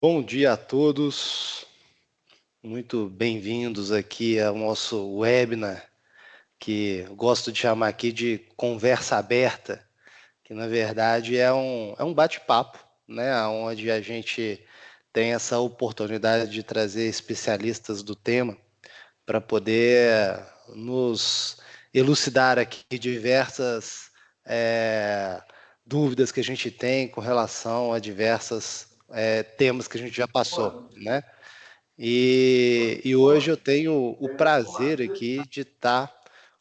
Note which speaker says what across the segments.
Speaker 1: Bom dia a todos, muito bem-vindos aqui ao nosso webinar, que eu gosto de chamar aqui de conversa aberta, que na verdade é um bate-papo, né, onde a gente tem essa oportunidade de trazer especialistas do tema para poder nos elucidar aqui diversas dúvidas que a gente tem com relação a diversos temas que a gente já passou, né? E hoje eu tenho o prazer aqui de estar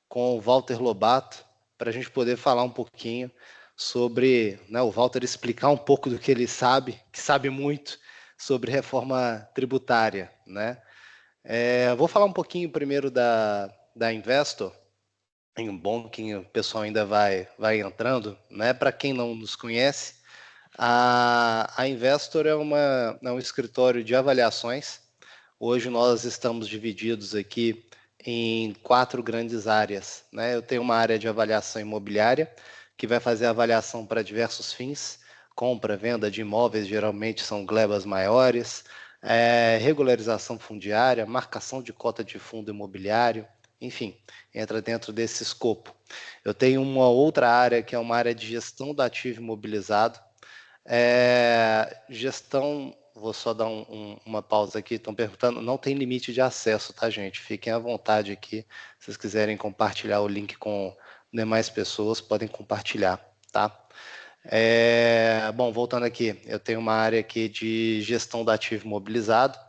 Speaker 1: com o Walter Lobato para a gente poder falar um pouquinho sobre, né, o Walter explicar um pouco do que ele sabe, que sabe muito sobre reforma tributária, né? Vou falar um pouquinho primeiro da Investor, em um bom que o pessoal ainda vai entrando, né? Para quem não nos conhece, a Investor é um escritório de avaliações. Hoje nós estamos divididos aqui em quatro grandes áreas, né? Eu tenho uma área de avaliação imobiliária, que vai fazer avaliação para diversos fins, compra, venda de imóveis, geralmente são glebas maiores, regularização fundiária, marcação de cota de fundo imobiliário, enfim, entra dentro desse escopo. Eu tenho uma outra área que é uma área de gestão do ativo imobilizado, gestão, vou só dar uma pausa aqui, estão perguntando, não tem limite de acesso, tá, gente? Fiquem à vontade aqui, se vocês quiserem compartilhar o link com demais pessoas, podem compartilhar, tá? Bom, voltando aqui, eu tenho uma área aqui de gestão do ativo imobilizado,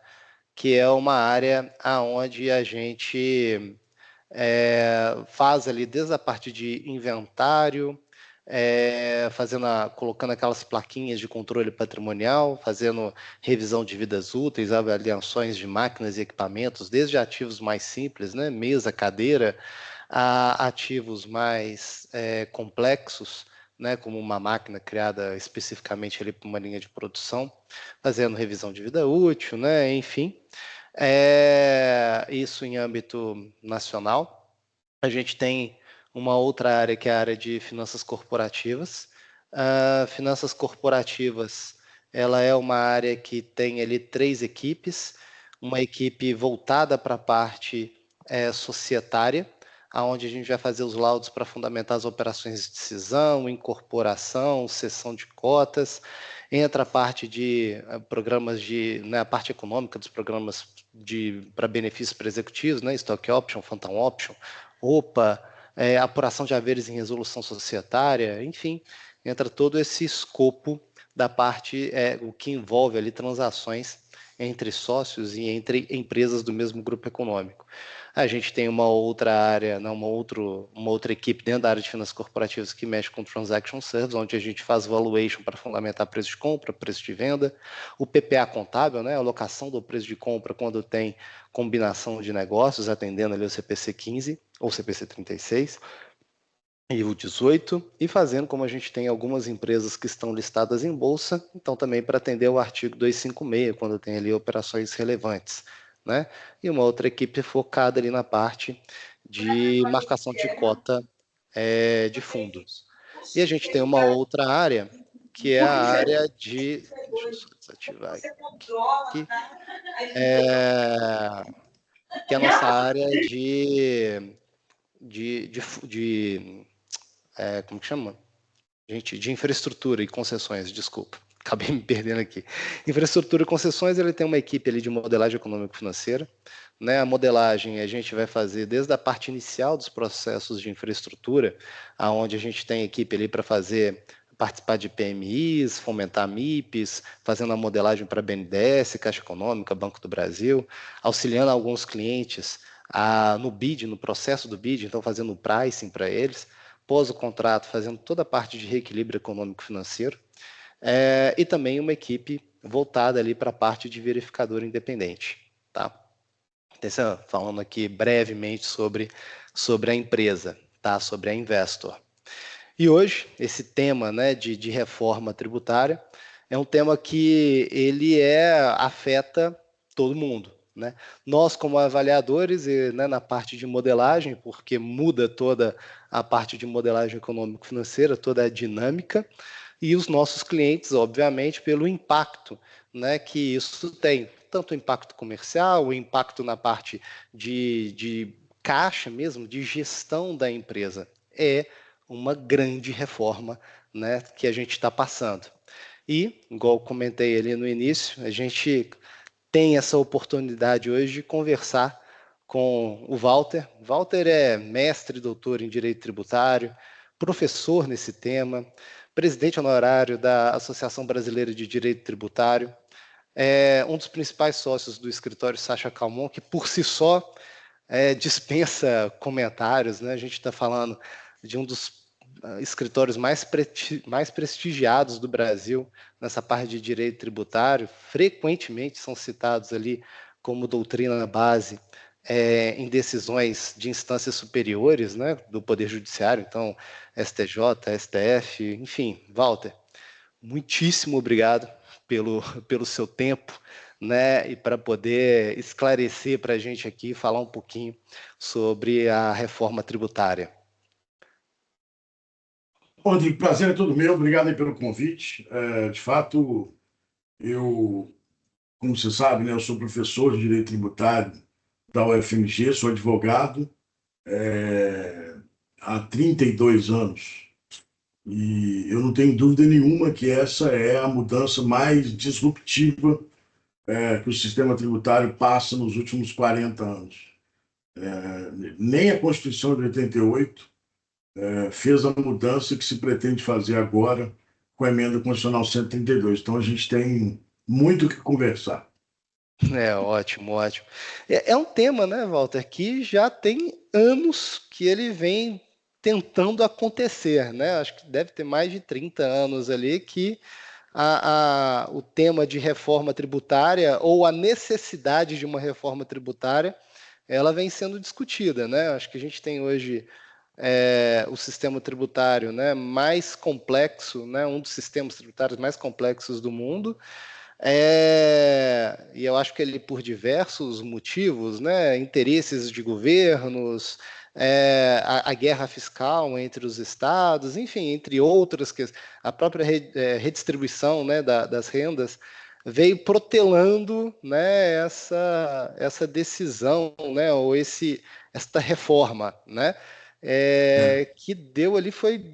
Speaker 1: que é uma área aonde a gente faz ali desde a parte de inventário, colocando aquelas plaquinhas de controle patrimonial, fazendo revisão de vidas úteis, avaliações de máquinas e equipamentos, desde ativos mais simples, né, mesa, cadeira, a ativos mais complexos, né, como uma máquina criada especificamente ali para uma linha de produção, fazendo revisão de vida útil, né, enfim. Isso em âmbito nacional. A gente tem uma outra área que é a área de finanças corporativas. Finanças corporativas, ela é uma área que tem ali três equipes, uma equipe voltada para a parte societária, aonde a gente vai fazer os laudos para fundamentar as operações de cisão, incorporação, cessão de cotas. Entra a parte de programas de, né, a parte econômica dos programas para benefícios para executivos, né, stock option, phantom option, OPA, apuração de haveres em resolução societária, enfim, entra todo esse escopo da parte, o que envolve ali transações entre sócios e entre empresas do mesmo grupo econômico. A gente tem uma outra área, não, uma outra equipe dentro da área de finanças corporativas que mexe com Transaction Service, onde a gente faz valuation para fundamentar preço de compra, preço de venda, o PPA contábil, né, a alocação do preço de compra quando tem combinação de negócios, atendendo ali o CPC 15 ou CPC 36 e o 18, e fazendo como a gente tem algumas empresas que estão listadas em bolsa, então também para atender o artigo 256, quando tem ali operações relevantes, né? E uma outra equipe focada ali na parte de marcação de cota de fundos. E a gente tem uma outra área, que é a área de... Deixa eu só desativar aqui. Que é a nossa área de como que chama? Gente, de infraestrutura e concessões, desculpa. Acabei me perdendo aqui. Infraestrutura e concessões, ele tem uma equipe ali de modelagem econômico-financeira. Né? A modelagem a gente vai fazer desde a parte inicial dos processos de infraestrutura, aonde a gente tem equipe ali para fazer participar de PMIs, fomentar MIPs, fazendo a modelagem para BNDES, Caixa Econômica, Banco do Brasil, auxiliando alguns clientes no bid, no processo do bid, então fazendo o pricing para eles, pós o contrato, fazendo toda a parte de reequilíbrio econômico-financeiro, e também uma equipe voltada ali para a parte de verificador independente. Tá? Então, falando aqui brevemente sobre a empresa, tá? Sobre a Investor. E hoje, esse tema, né, de reforma tributária é um tema que ele afeta todo mundo. Né? Nós, como avaliadores, né, na parte de modelagem, porque muda toda a parte de modelagem econômico-financeira, toda a dinâmica, e os nossos clientes, obviamente, pelo impacto né, que isso tem tanto impacto comercial, o impacto na parte de caixa mesmo, de gestão da empresa. É uma grande reforma, né, que a gente está passando. E, igual comentei ali no início, a gente tem essa oportunidade hoje de conversar com o Walter. Walter é mestre e doutor em Direito Tributário, professor nesse tema, presidente honorário da Associação Brasileira de Direito Tributário, é um dos principais sócios do escritório Sacha Calmon, que por si só dispensa comentários, né? A gente está falando de um dos escritórios mais prestigiados do Brasil nessa parte de direito tributário, frequentemente são citados ali como doutrina base em decisões de instâncias superiores, né, do Poder Judiciário, então STJ, STF, enfim, Walter, muitíssimo obrigado pelo seu tempo, né, e para poder esclarecer para a gente aqui, falar um pouquinho sobre a reforma tributária.
Speaker 2: Rodrigo, prazer é todo meu, obrigado aí pelo convite. De fato, como você sabe, né, eu sou professor de Direito Tributário da UFMG, sou advogado há 32 anos. E eu não tenho dúvida nenhuma que essa é a mudança mais disruptiva que o sistema tributário passa nos últimos 40 anos. Nem a Constituição de 88 fez a mudança que se pretende fazer agora com a emenda constitucional 132. Então, a gente tem muito o que conversar.
Speaker 1: Ótimo, ótimo. É um tema, né, Walter, que já tem anos que ele vem tentando acontecer, né? Acho que deve ter mais de 30 anos ali que o tema de reforma tributária ou a necessidade de uma reforma tributária, ela vem sendo discutida, né? Acho que a gente tem hoje o sistema tributário, né, mais complexo, né, um dos sistemas tributários mais complexos do mundo, e eu acho que ele, por diversos motivos, né, interesses de governos, a guerra fiscal entre os estados, enfim, entre outras, a própria redistribuição, né, das rendas, veio protelando, né, essa decisão, né, ou esta reforma, né, que deu ali foi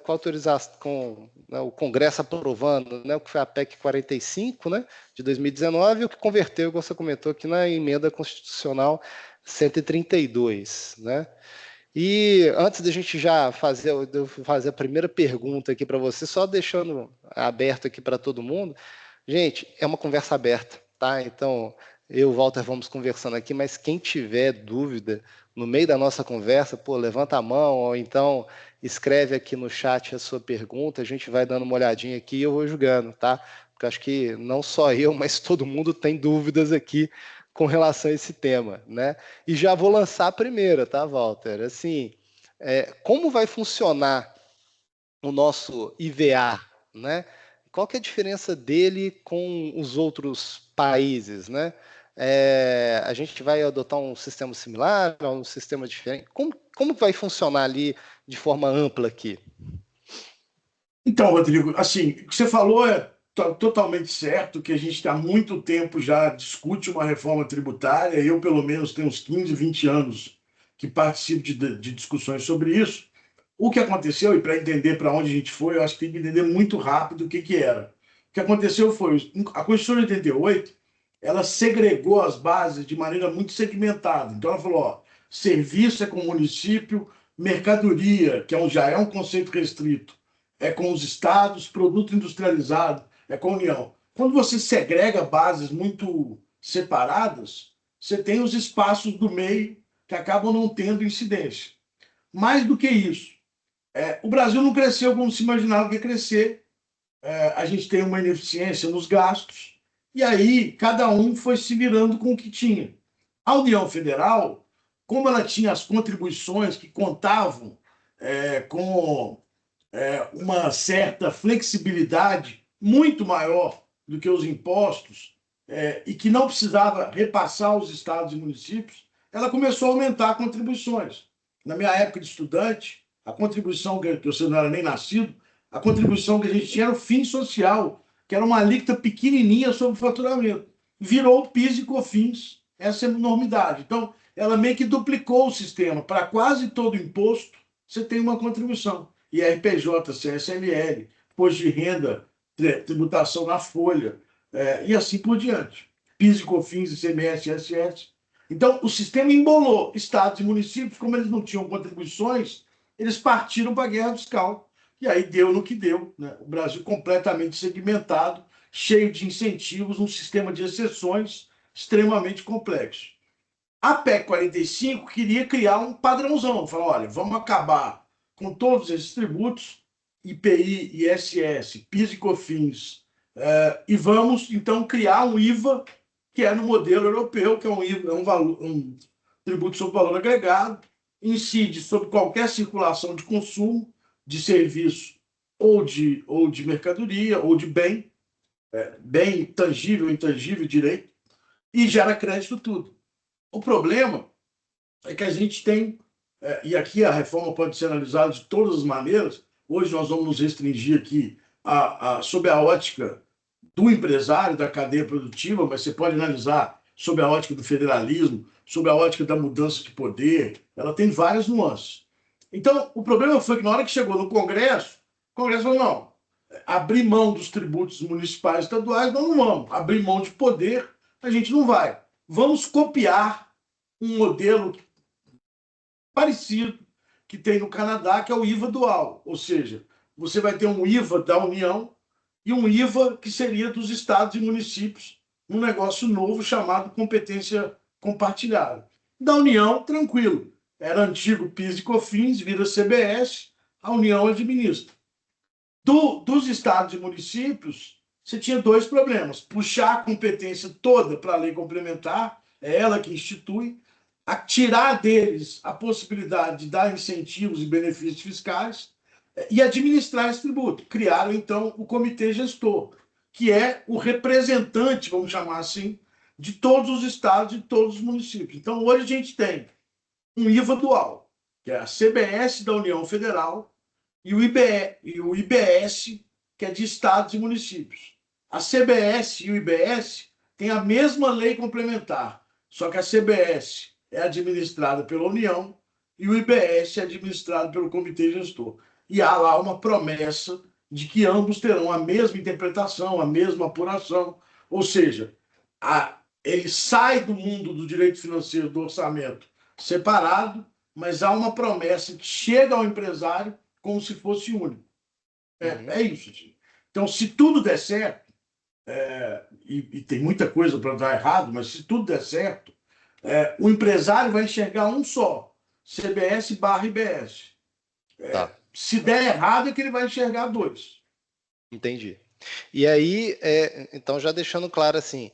Speaker 1: com autorização, com né, o Congresso aprovando, né, o que foi a PEC 45, né, de 2019, e o que converteu, como você comentou aqui, na emenda constitucional 132, né? E antes da gente já fazer a primeira pergunta aqui para você, só deixando aberto aqui para todo mundo, gente, é uma conversa aberta, tá? Então, eu e o Walter vamos conversando aqui, mas quem tiver dúvida no meio da nossa conversa, pô, levanta a mão, ou então escreve aqui no chat a sua pergunta, a gente vai dando uma olhadinha aqui e eu vou julgando, tá? Porque acho que não só eu, mas todo mundo tem dúvidas aqui com relação a esse tema, né? E já vou lançar a primeira, tá, Walter? Assim, como vai funcionar o nosso IVA, né? Qual que é a diferença dele com os outros países, né? A gente vai adotar um sistema similar, um sistema diferente? Como vai funcionar ali de forma ampla aqui?
Speaker 2: Então, Rodrigo, assim, o que você falou é totalmente certo, que a gente há muito tempo já discute uma reforma tributária, eu pelo menos tenho uns 15, 20 anos que participo de discussões sobre isso. O que aconteceu, e para entender para onde a gente foi, eu acho que tem que entender muito rápido o que era. O que aconteceu foi, a Constituição de 88, ela segregou as bases de maneira muito segmentada. Então ela falou, ó, serviço é com o município, mercadoria, já é um conceito restrito, é com os estados, produto industrializado, é com a União. Quando você segrega bases muito separadas, você tem os espaços do meio que acabam não tendo incidência. Mais do que isso, o Brasil não cresceu como se imaginava que ia crescer. A gente tem uma ineficiência nos gastos, e aí cada um foi se virando com o que tinha. A União Federal, como ela tinha as contribuições que contavam com uma certa flexibilidade muito maior do que os impostos, e que não precisava repassar aos estados e municípios, ela começou a aumentar contribuições. Na minha época de estudante, a contribuição, que você não era nem nascido, a contribuição que a gente tinha era o fim social, que era uma alíquota pequenininha sobre o faturamento. Virou PIS e COFINS, essa é a enormidade. Então, ela meio que duplicou o sistema. Para quase todo imposto, você tem uma contribuição. IRPJ, CSLL, imposto de renda, tributação na folha, e assim por diante. PIS e COFINS, ICMS, ISS. Então, o sistema embolou. Estados e municípios, como eles não tinham contribuições, eles partiram para a guerra fiscal. E aí deu no que deu, né? O Brasil completamente segmentado, cheio de incentivos, um sistema de exceções extremamente complexo. A PEC 45 queria criar um padrãozão, falar, olha, vamos acabar com todos esses tributos, IPI, ISS, PIS e COFINS, e vamos, então, criar um IVA que é no modelo europeu, que é um IVA, um tributo sobre valor agregado, incide sobre qualquer circulação de consumo, de serviço ou de mercadoria, ou de bem, bem tangível, intangível, direito, e gera crédito tudo. O problema é que a gente tem, e aqui a reforma pode ser analisada de todas as maneiras, hoje nós vamos nos restringir aqui sob a ótica do empresário, da cadeia produtiva, mas você pode analisar sob a ótica do federalismo, sob a ótica da mudança de poder, ela tem várias nuances. Então, o problema foi que na hora que chegou no Congresso, o Congresso falou, não, abrir mão dos tributos municipais e estaduais, nós não vamos. Abrir mão de poder, a gente não vai. Vamos copiar um modelo parecido que tem no Canadá, que é o IVA dual. Ou seja, você vai ter um IVA da União e um IVA que seria dos estados e municípios, um negócio novo chamado competência compartilhada. Da União, tranquilo. Era antigo PIS e COFINS, vira CBS, a União administra. Dos estados e municípios, você tinha dois problemas. Puxar a competência toda para a lei complementar, é ela que institui, a tirar deles a possibilidade de dar incentivos e benefícios fiscais e administrar esse tributo. Criaram, então, o comitê gestor, que é o representante, vamos chamar assim, de todos os estados e de todos os municípios. Então, hoje a gente tem um IVA dual, que é a CBS da União Federal, e o IBS, que é de estados e municípios. A CBS e o IBS têm a mesma lei complementar, só que a CBS é administrada pela União e o IBS é administrado pelo Comitê Gestor. E há lá uma promessa de que ambos terão a mesma interpretação, a mesma apuração, ou seja, ele sai do mundo do direito financeiro, do orçamento, separado, mas há uma promessa que chega ao empresário como se fosse único. É isso. Então, se tudo der certo, e tem muita coisa para dar errado, mas se tudo der certo, o empresário vai enxergar um só, CBS barra IBS.
Speaker 1: Tá.
Speaker 2: Se der errado, é que ele vai enxergar dois.
Speaker 1: Entendi. E aí, então, já deixando claro assim,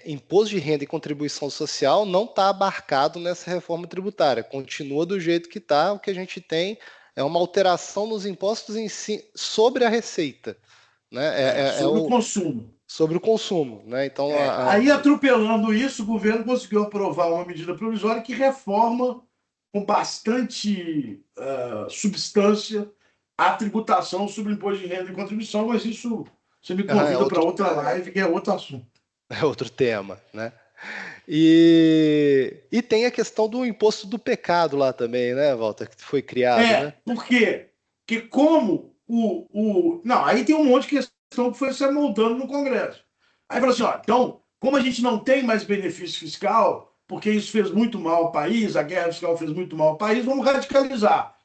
Speaker 1: imposto de renda e contribuição social não está abarcado nessa reforma tributária, continua do jeito que está, o que a gente tem é uma alteração nos impostos em si, sobre a receita. Né?
Speaker 2: Sobre o consumo.
Speaker 1: Sobre o consumo. Né? Então,
Speaker 2: Aí, atropelando isso, o governo conseguiu aprovar uma medida provisória que reforma com bastante substância a tributação sobre imposto de renda e contribuição, mas isso você me convida para outra live, que é outro assunto.
Speaker 1: É outro tema, né? E tem a questão do imposto do pecado lá também, né, Walter, que foi criado, né?
Speaker 2: Por quê? Porque como Não, aí tem um monte de questão que foi se moldando no Congresso. Aí falou assim, ó, então, como a gente não tem mais benefício fiscal, porque isso fez muito mal ao país, a guerra fiscal fez muito mal ao país, vamos radicalizar.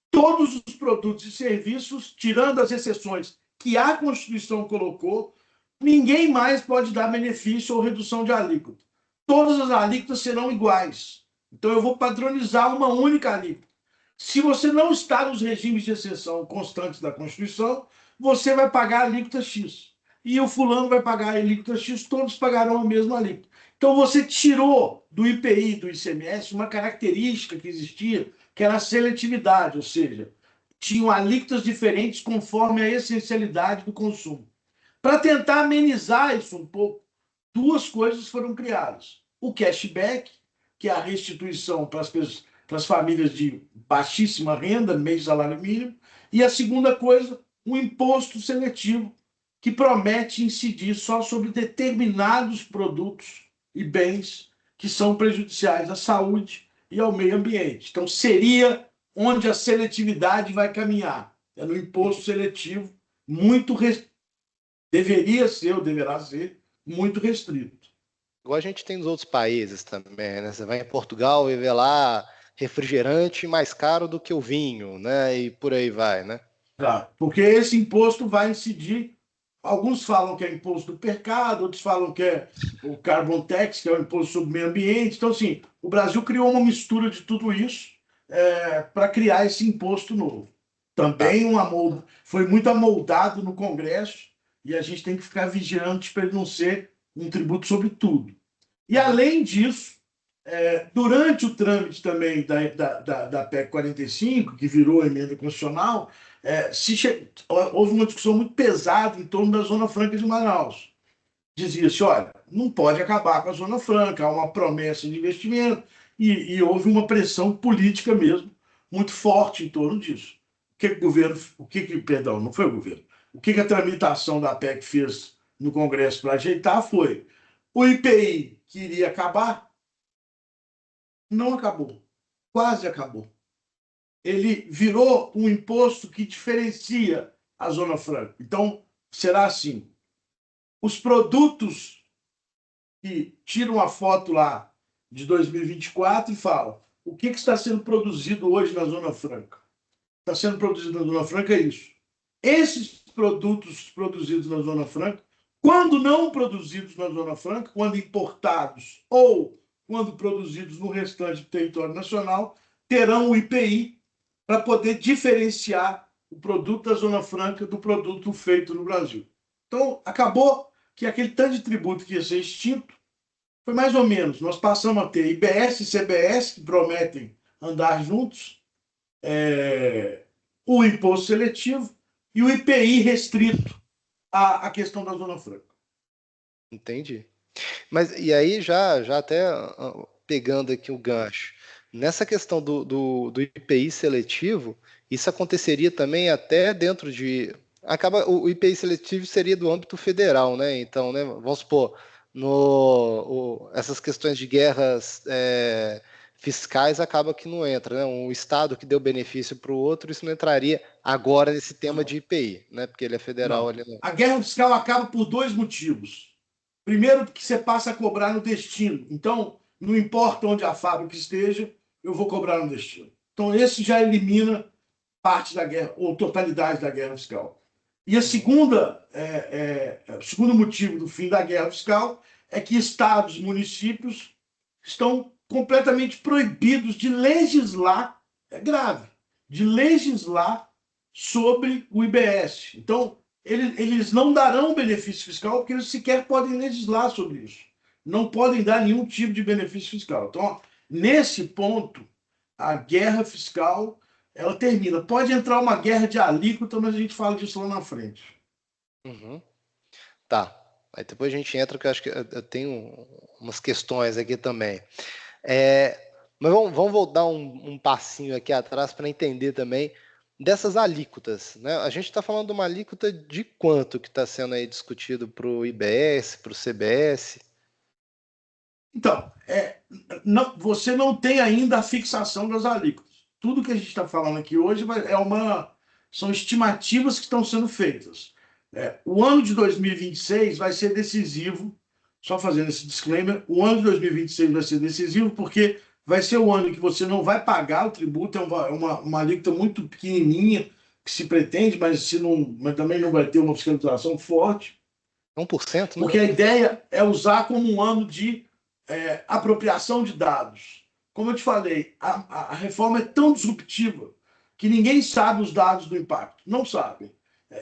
Speaker 2: Todos os produtos e serviços, tirando as exceções que a Constituição colocou, ninguém mais pode dar benefício ou redução de alíquota. Todas as alíquotas serão iguais. Então, eu vou padronizar uma única alíquota. Se você não está nos regimes de exceção constantes da Constituição, você vai pagar a alíquota X. E o fulano vai pagar a alíquota X, todos pagarão a mesma alíquota. Então, você tirou do IPI e do ICMS uma característica que existia, que era a seletividade, ou seja, tinham alíquotas diferentes conforme a essencialidade do consumo. Para tentar amenizar isso um pouco, duas coisas foram criadas. O cashback, que é a restituição para as famílias de baixíssima renda, meio salário mínimo, e a segunda coisa, o imposto seletivo, que promete incidir só sobre determinados produtos e bens que são prejudiciais à saúde e ao meio ambiente. Então, seria onde a seletividade vai caminhar. É no imposto seletivo, muito deveria ser, ou deverá ser, muito restrito.
Speaker 1: Igual a gente tem nos outros países também, né? Você vai em Portugal e vê lá refrigerante mais caro do que o vinho, né? E por aí vai, né?
Speaker 2: Claro, porque esse imposto vai incidir. Alguns falam que é imposto do mercado, outros falam que é o carbon tax, que é o imposto sobre o meio ambiente. Então, assim, o Brasil criou uma mistura de tudo isso para criar esse imposto novo.
Speaker 1: Tá.
Speaker 2: Também foi muito amoldado no Congresso e a gente tem que ficar vigilante para ele não ser um tributo sobre tudo. E,
Speaker 1: Uhum.
Speaker 2: além disso, durante o trâmite também da PEC 45, que virou a emenda constitucional, houve uma discussão muito pesada em torno da Zona Franca de Manaus. Dizia-se, olha, não pode acabar com a Zona Franca, há uma promessa de investimento, e houve uma pressão política mesmo, muito forte em torno disso. Perdão, não foi o governo. O que a tramitação da PEC fez no Congresso para ajeitar foi o IPI que iria acabar, não acabou, quase acabou. Ele virou um imposto que diferencia a Zona Franca. Então, será assim: os produtos que tiram a foto lá de 2024 e falam o que está sendo produzido hoje na Zona Franca. Está sendo produzido na Zona Franca é isso. Esses produtos produzidos na Zona Franca, quando não produzidos na Zona Franca, quando importados ou quando produzidos no restante do território nacional, terão o IPI para poder diferenciar o produto da Zona Franca do produto feito no Brasil. Então, acabou que aquele tanto de tributo que ia ser extinto foi mais ou menos. Nós passamos a ter IBS e CBS, que prometem andar juntos, o imposto seletivo e o IPI restrito à questão da Zona Franca.
Speaker 1: Entendi. Mas e aí já até pegando aqui o gancho, nessa questão do IPI seletivo, isso aconteceria também até dentro de. Acaba, o IPI seletivo seria do âmbito federal, né? Então, né, vamos supor, essas questões de guerras fiscais acaba que não entra, né? Um estado que deu benefício para o outro, isso não entraria agora nesse tema
Speaker 2: Não,
Speaker 1: de IPI, né? Porque ele é federal
Speaker 2: não.
Speaker 1: ali. Não.
Speaker 2: A guerra fiscal acaba por dois motivos. Primeiro, porque você passa a cobrar no destino. Então, não importa onde a fábrica esteja, eu vou cobrar no destino. Então, esse já elimina parte da guerra, ou totalidade da guerra fiscal. E
Speaker 1: Uhum.
Speaker 2: o segundo motivo do fim da guerra fiscal é que estados e municípios estão completamente proibidos de legislar, é grave, de legislar sobre o IBS. Então, eles não darão benefício fiscal porque eles sequer podem legislar sobre isso. Não podem dar nenhum tipo de benefício fiscal. Então, nesse ponto, a guerra fiscal ela termina. Pode entrar uma guerra de alíquota, mas a gente fala disso lá na frente.
Speaker 1: Uhum. Tá. Aí depois a gente entra, que eu acho que eu tenho umas questões aqui também. Mas vamos voltar um passinho aqui atrás para entender também dessas alíquotas, né? A gente está falando de uma alíquota de quanto que está sendo aí discutido para o IBS, para o CBS?
Speaker 2: Então, você não tem ainda a fixação das alíquotas. Tudo que a gente está falando aqui hoje são estimativas que estão sendo feitas. O ano de 2026 vai ser decisivo, só fazendo esse disclaimer, o ano de 2026 vai ser decisivo porque vai ser o ano que você não vai pagar o tributo, é uma alíquota muito pequenininha que se pretende, mas também não vai ter uma fiscalização forte.
Speaker 1: 1%, né?
Speaker 2: Porque a ideia é usar como um ano de apropriação de dados. Como eu te falei, a reforma é tão disruptiva que ninguém sabe os dados do impacto. Não sabe.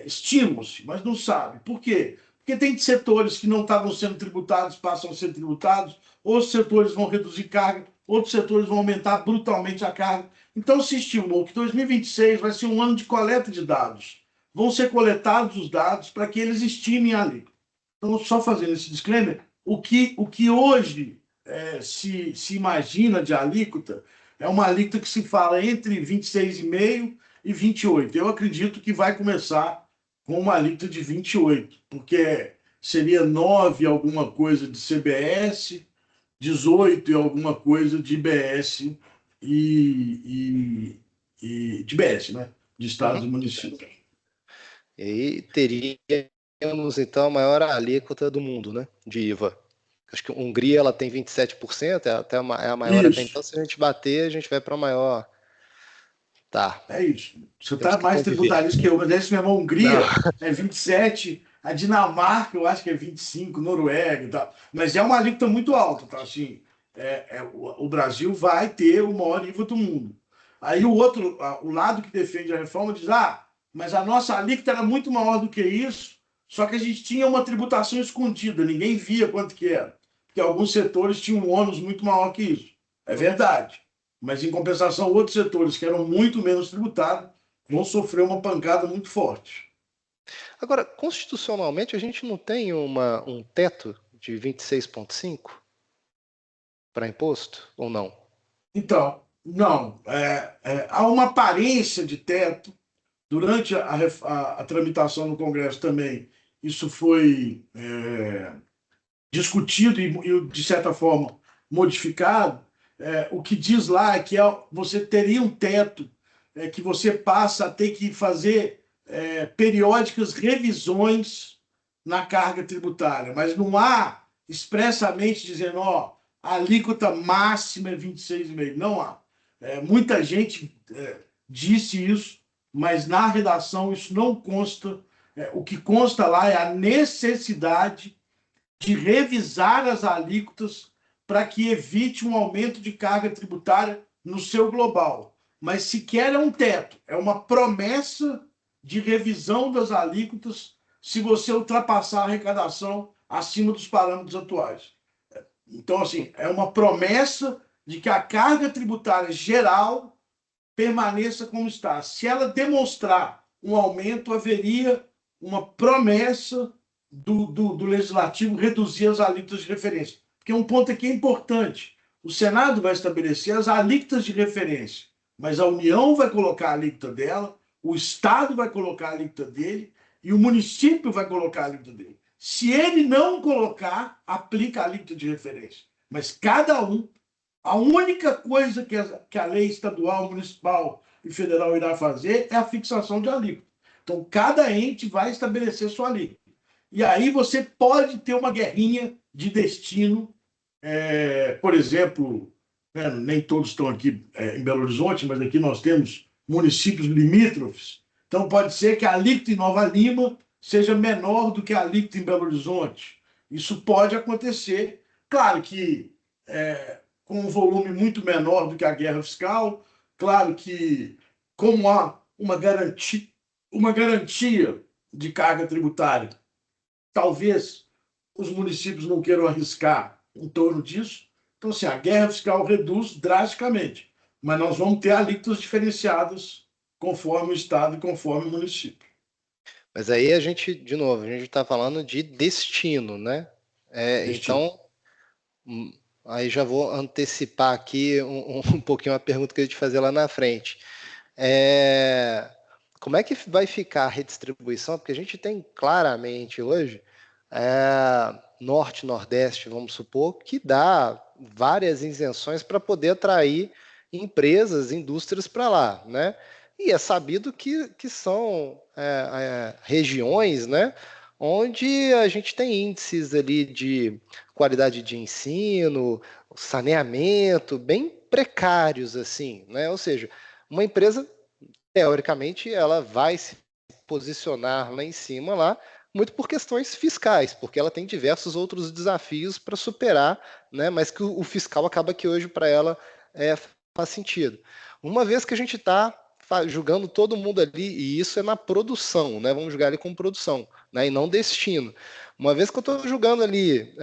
Speaker 2: Estimam-se, mas não sabe. Por quê? Porque tem setores que não estavam sendo tributados, passam a ser tributados, outros setores vão reduzir carga, outros setores vão aumentar brutalmente a carga. Então, se estimou que 2026 vai ser um ano de coleta de dados. Vão ser coletados os dados para que eles estimem ali. Então, só fazendo esse disclaimer, o que hoje se imagina de alíquota é uma alíquota que se fala entre 26,5% e 28%. Eu acredito que vai começar com uma alíquota de 28, porque seria 9 alguma coisa de CBS, 18 e alguma coisa de IBS de BS, né? De estados
Speaker 1: Uhum.
Speaker 2: e municípios.
Speaker 1: E aí teríamos, então, a maior alíquota do mundo, né? De IVA. Acho que a Hungria ela tem 27%, é a maior até
Speaker 2: Isso,
Speaker 1: então. Se a gente bater, a gente vai para a maior. Tá,
Speaker 2: é isso. Você
Speaker 1: temos
Speaker 2: está
Speaker 1: que
Speaker 2: mais
Speaker 1: conviver.
Speaker 2: tributarista que eu, mas esse mesmo, a
Speaker 1: Não.
Speaker 2: Hungria é 27, a Dinamarca eu acho que é 25, Noruega e tal. Mas é uma alíquota muito alta, tá? Assim, o Brasil vai ter o maior nível do mundo. Aí o outro, o lado que defende a reforma diz, mas a nossa alíquota era muito maior do que isso, só que a gente tinha uma tributação escondida, ninguém via quanto que era. Porque alguns setores tinham um ônus muito maior que isso. É
Speaker 1: Uhum.
Speaker 2: verdade. Mas, em compensação, outros setores que eram muito menos tributados vão sofrer uma pancada muito forte.
Speaker 1: Agora, constitucionalmente, a gente não tem um teto de 26,5 para imposto, ou não?
Speaker 2: Então, não, há uma aparência de teto. Durante a tramitação no Congresso também, isso foi discutido de certa forma, modificado. O que diz lá é que você teria um teto que você passa a ter que fazer periódicas revisões na carga tributária, mas não há expressamente dizendo, ó, a alíquota máxima é 26,5. Não há. Muita gente disse isso, mas na redação isso não consta. O que consta lá é a necessidade de revisar as alíquotas para que evite um aumento de carga tributária no seu global. Mas sequer é um teto, é uma promessa de revisão das alíquotas se você ultrapassar a arrecadação acima dos parâmetros atuais. Então, assim, é uma promessa de que a carga tributária geral permaneça como está. Se ela demonstrar um aumento, haveria uma promessa do legislativo reduzir as alíquotas de referência. Porque um ponto aqui é importante. O Senado vai estabelecer as alíquotas de referência, mas a União vai colocar a alíquota dela, o Estado vai colocar a alíquota dele e o município vai colocar a alíquota dele. Se ele não colocar, aplica a alíquota de referência. Mas cada um, a única coisa que a lei estadual, municipal e federal irá fazer é a fixação de alíquota. Então, cada ente vai estabelecer sua alíquota. E aí você pode ter uma guerrinha de destino. Por exemplo, né, nem todos estão aqui em Belo Horizonte, mas aqui nós temos municípios limítrofes. Então, pode ser que a alíquota em Nova Lima seja menor do que a alíquota em Belo Horizonte. Isso pode acontecer. Claro que com um volume muito menor do que a guerra fiscal. Claro que, como há uma garantia de carga tributária, talvez os municípios não queiram arriscar em torno disso. Então, assim, a guerra fiscal reduz drasticamente, mas nós vamos ter alíquotas diferenciadas conforme o estado e conforme o município.
Speaker 1: Mas aí a gente, de novo, a gente está falando de destino, né?
Speaker 2: Destino.
Speaker 1: Então, hum, aí já vou antecipar aqui um pouquinho a pergunta que eu ia te fazer lá na frente. É, como é que vai ficar a redistribuição? Porque a gente tem claramente hoje norte, nordeste, vamos supor, que dá várias isenções para poder atrair empresas, indústrias para lá, né? E é sabido que são regiões, né, onde a gente tem índices ali de qualidade de ensino, saneamento bem precários, assim, né? Ou seja, uma empresa teoricamente, ela vai se posicionar lá em cima, lá, muito por questões fiscais, porque ela tem diversos outros desafios para superar, né? Mas que o fiscal acaba que hoje para ela faz sentido. Uma vez que a gente está julgando todo mundo ali, e isso é na produção, né? Vamos julgar ali com produção, né? E não destino. Uma vez que eu estou julgando ali,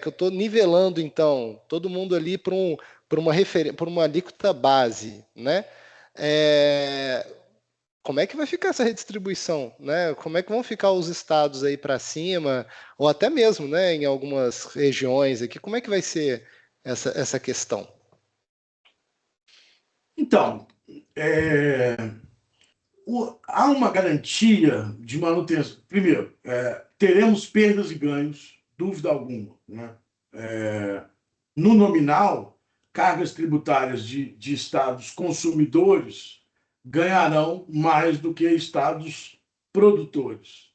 Speaker 1: que eu estou nivelando, então, todo mundo ali por uma alíquota base, né? É, como é que vai ficar essa redistribuição, né? Como é que vão ficar os estados aí para cima, ou até mesmo, né, em algumas regiões aqui, como é que vai ser essa questão?
Speaker 2: Então, é, há uma garantia de manutenção. Primeiro, teremos perdas e ganhos, dúvida alguma, né? No nominal, cargas tributárias de estados consumidores ganharão mais do que estados produtores.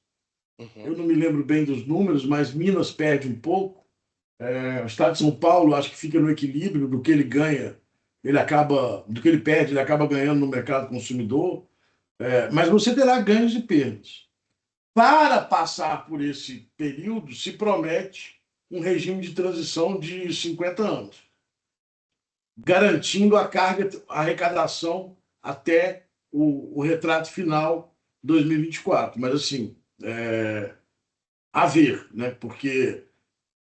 Speaker 1: Uhum.
Speaker 2: Eu não me lembro bem dos números, mas Minas perde um pouco. O estado de São Paulo, acho que fica no equilíbrio do que ele ganha, do que ele perde, ele acaba ganhando no mercado consumidor. Mas você terá ganhos e perdas. Para passar por esse período, se promete um regime de transição de 50 anos, garantindo a arrecadação até o retrato final 2024. Mas, assim, a ver, né? Porque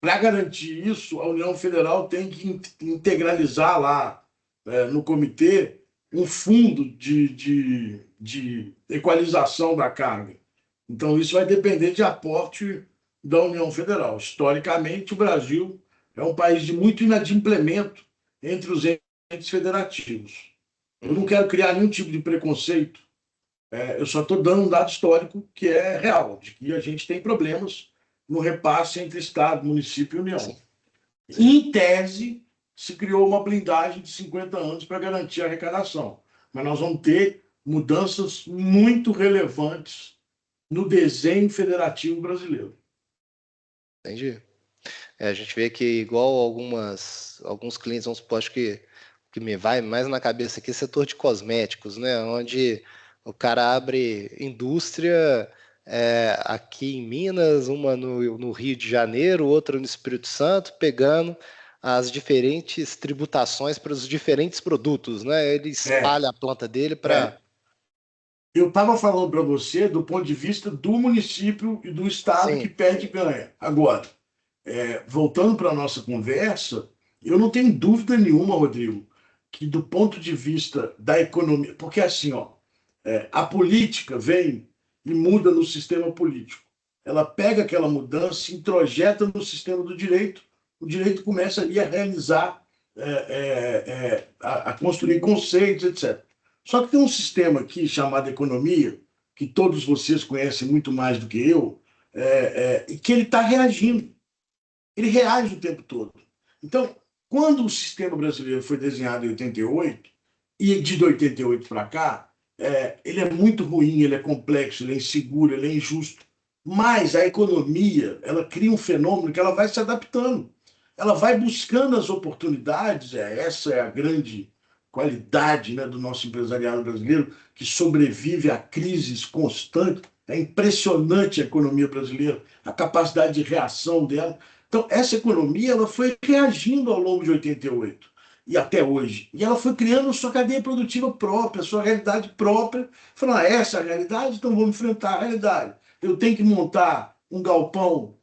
Speaker 2: para garantir isso, a União Federal tem que integralizar lá, no comitê, um fundo de equalização da carga. Então, isso vai depender de aporte da União Federal. Historicamente, o Brasil é um país de muito inadimplemento entre os entes federativos. Eu não
Speaker 1: Uhum.
Speaker 2: quero criar nenhum tipo de preconceito, eu só estou dando um dado histórico que é real, de que a gente tem problemas no repasse entre Estado, município e União.
Speaker 1: Sim, sim.
Speaker 2: Em tese, se criou uma blindagem de 50 anos para garantir a arrecadação. Mas nós vamos ter mudanças muito relevantes no desenho federativo brasileiro.
Speaker 1: Entendi. A gente vê que igual alguns clientes, vamos supor, acho que me vai mais na cabeça aqui, setor de cosméticos, né? Onde o cara abre indústria aqui em Minas, uma no Rio de Janeiro, outra no Espírito Santo, pegando as diferentes tributações para os diferentes produtos, né? Ele
Speaker 2: É,
Speaker 1: espalha a planta dele para.
Speaker 2: é. Eu estava falando para você do ponto de vista do município e do estado que
Speaker 1: Sim.
Speaker 2: perde e ganha. Agora, voltando para a nossa conversa, eu não tenho dúvida nenhuma, Rodrigo, que do ponto de vista da economia, porque assim, ó, a política vem e muda no sistema político. Ela pega aquela mudança, introjeta no sistema do direito, o direito começa ali a realizar, a construir conceitos, etc. Só que tem um sistema aqui chamado economia, que todos vocês conhecem muito mais do que eu, e que ele está reagindo. Ele reage o tempo todo. Então, quando o sistema brasileiro foi desenhado em 88, e de 88 para cá, ele é muito ruim, ele é complexo, ele é inseguro, ele é injusto. Mas a economia, ela cria um fenômeno que ela vai se adaptando. Ela vai buscando as oportunidades, essa é a grande qualidade, né, do nosso empresariado brasileiro, que sobrevive a crises constantes. É impressionante a economia brasileira, a capacidade de reação dela. Então, essa economia ela foi reagindo ao longo de 88 e até hoje. E ela foi criando sua cadeia produtiva própria, sua realidade própria. Falando, essa é a realidade, então vamos enfrentar a realidade. Eu tenho que montar um galpão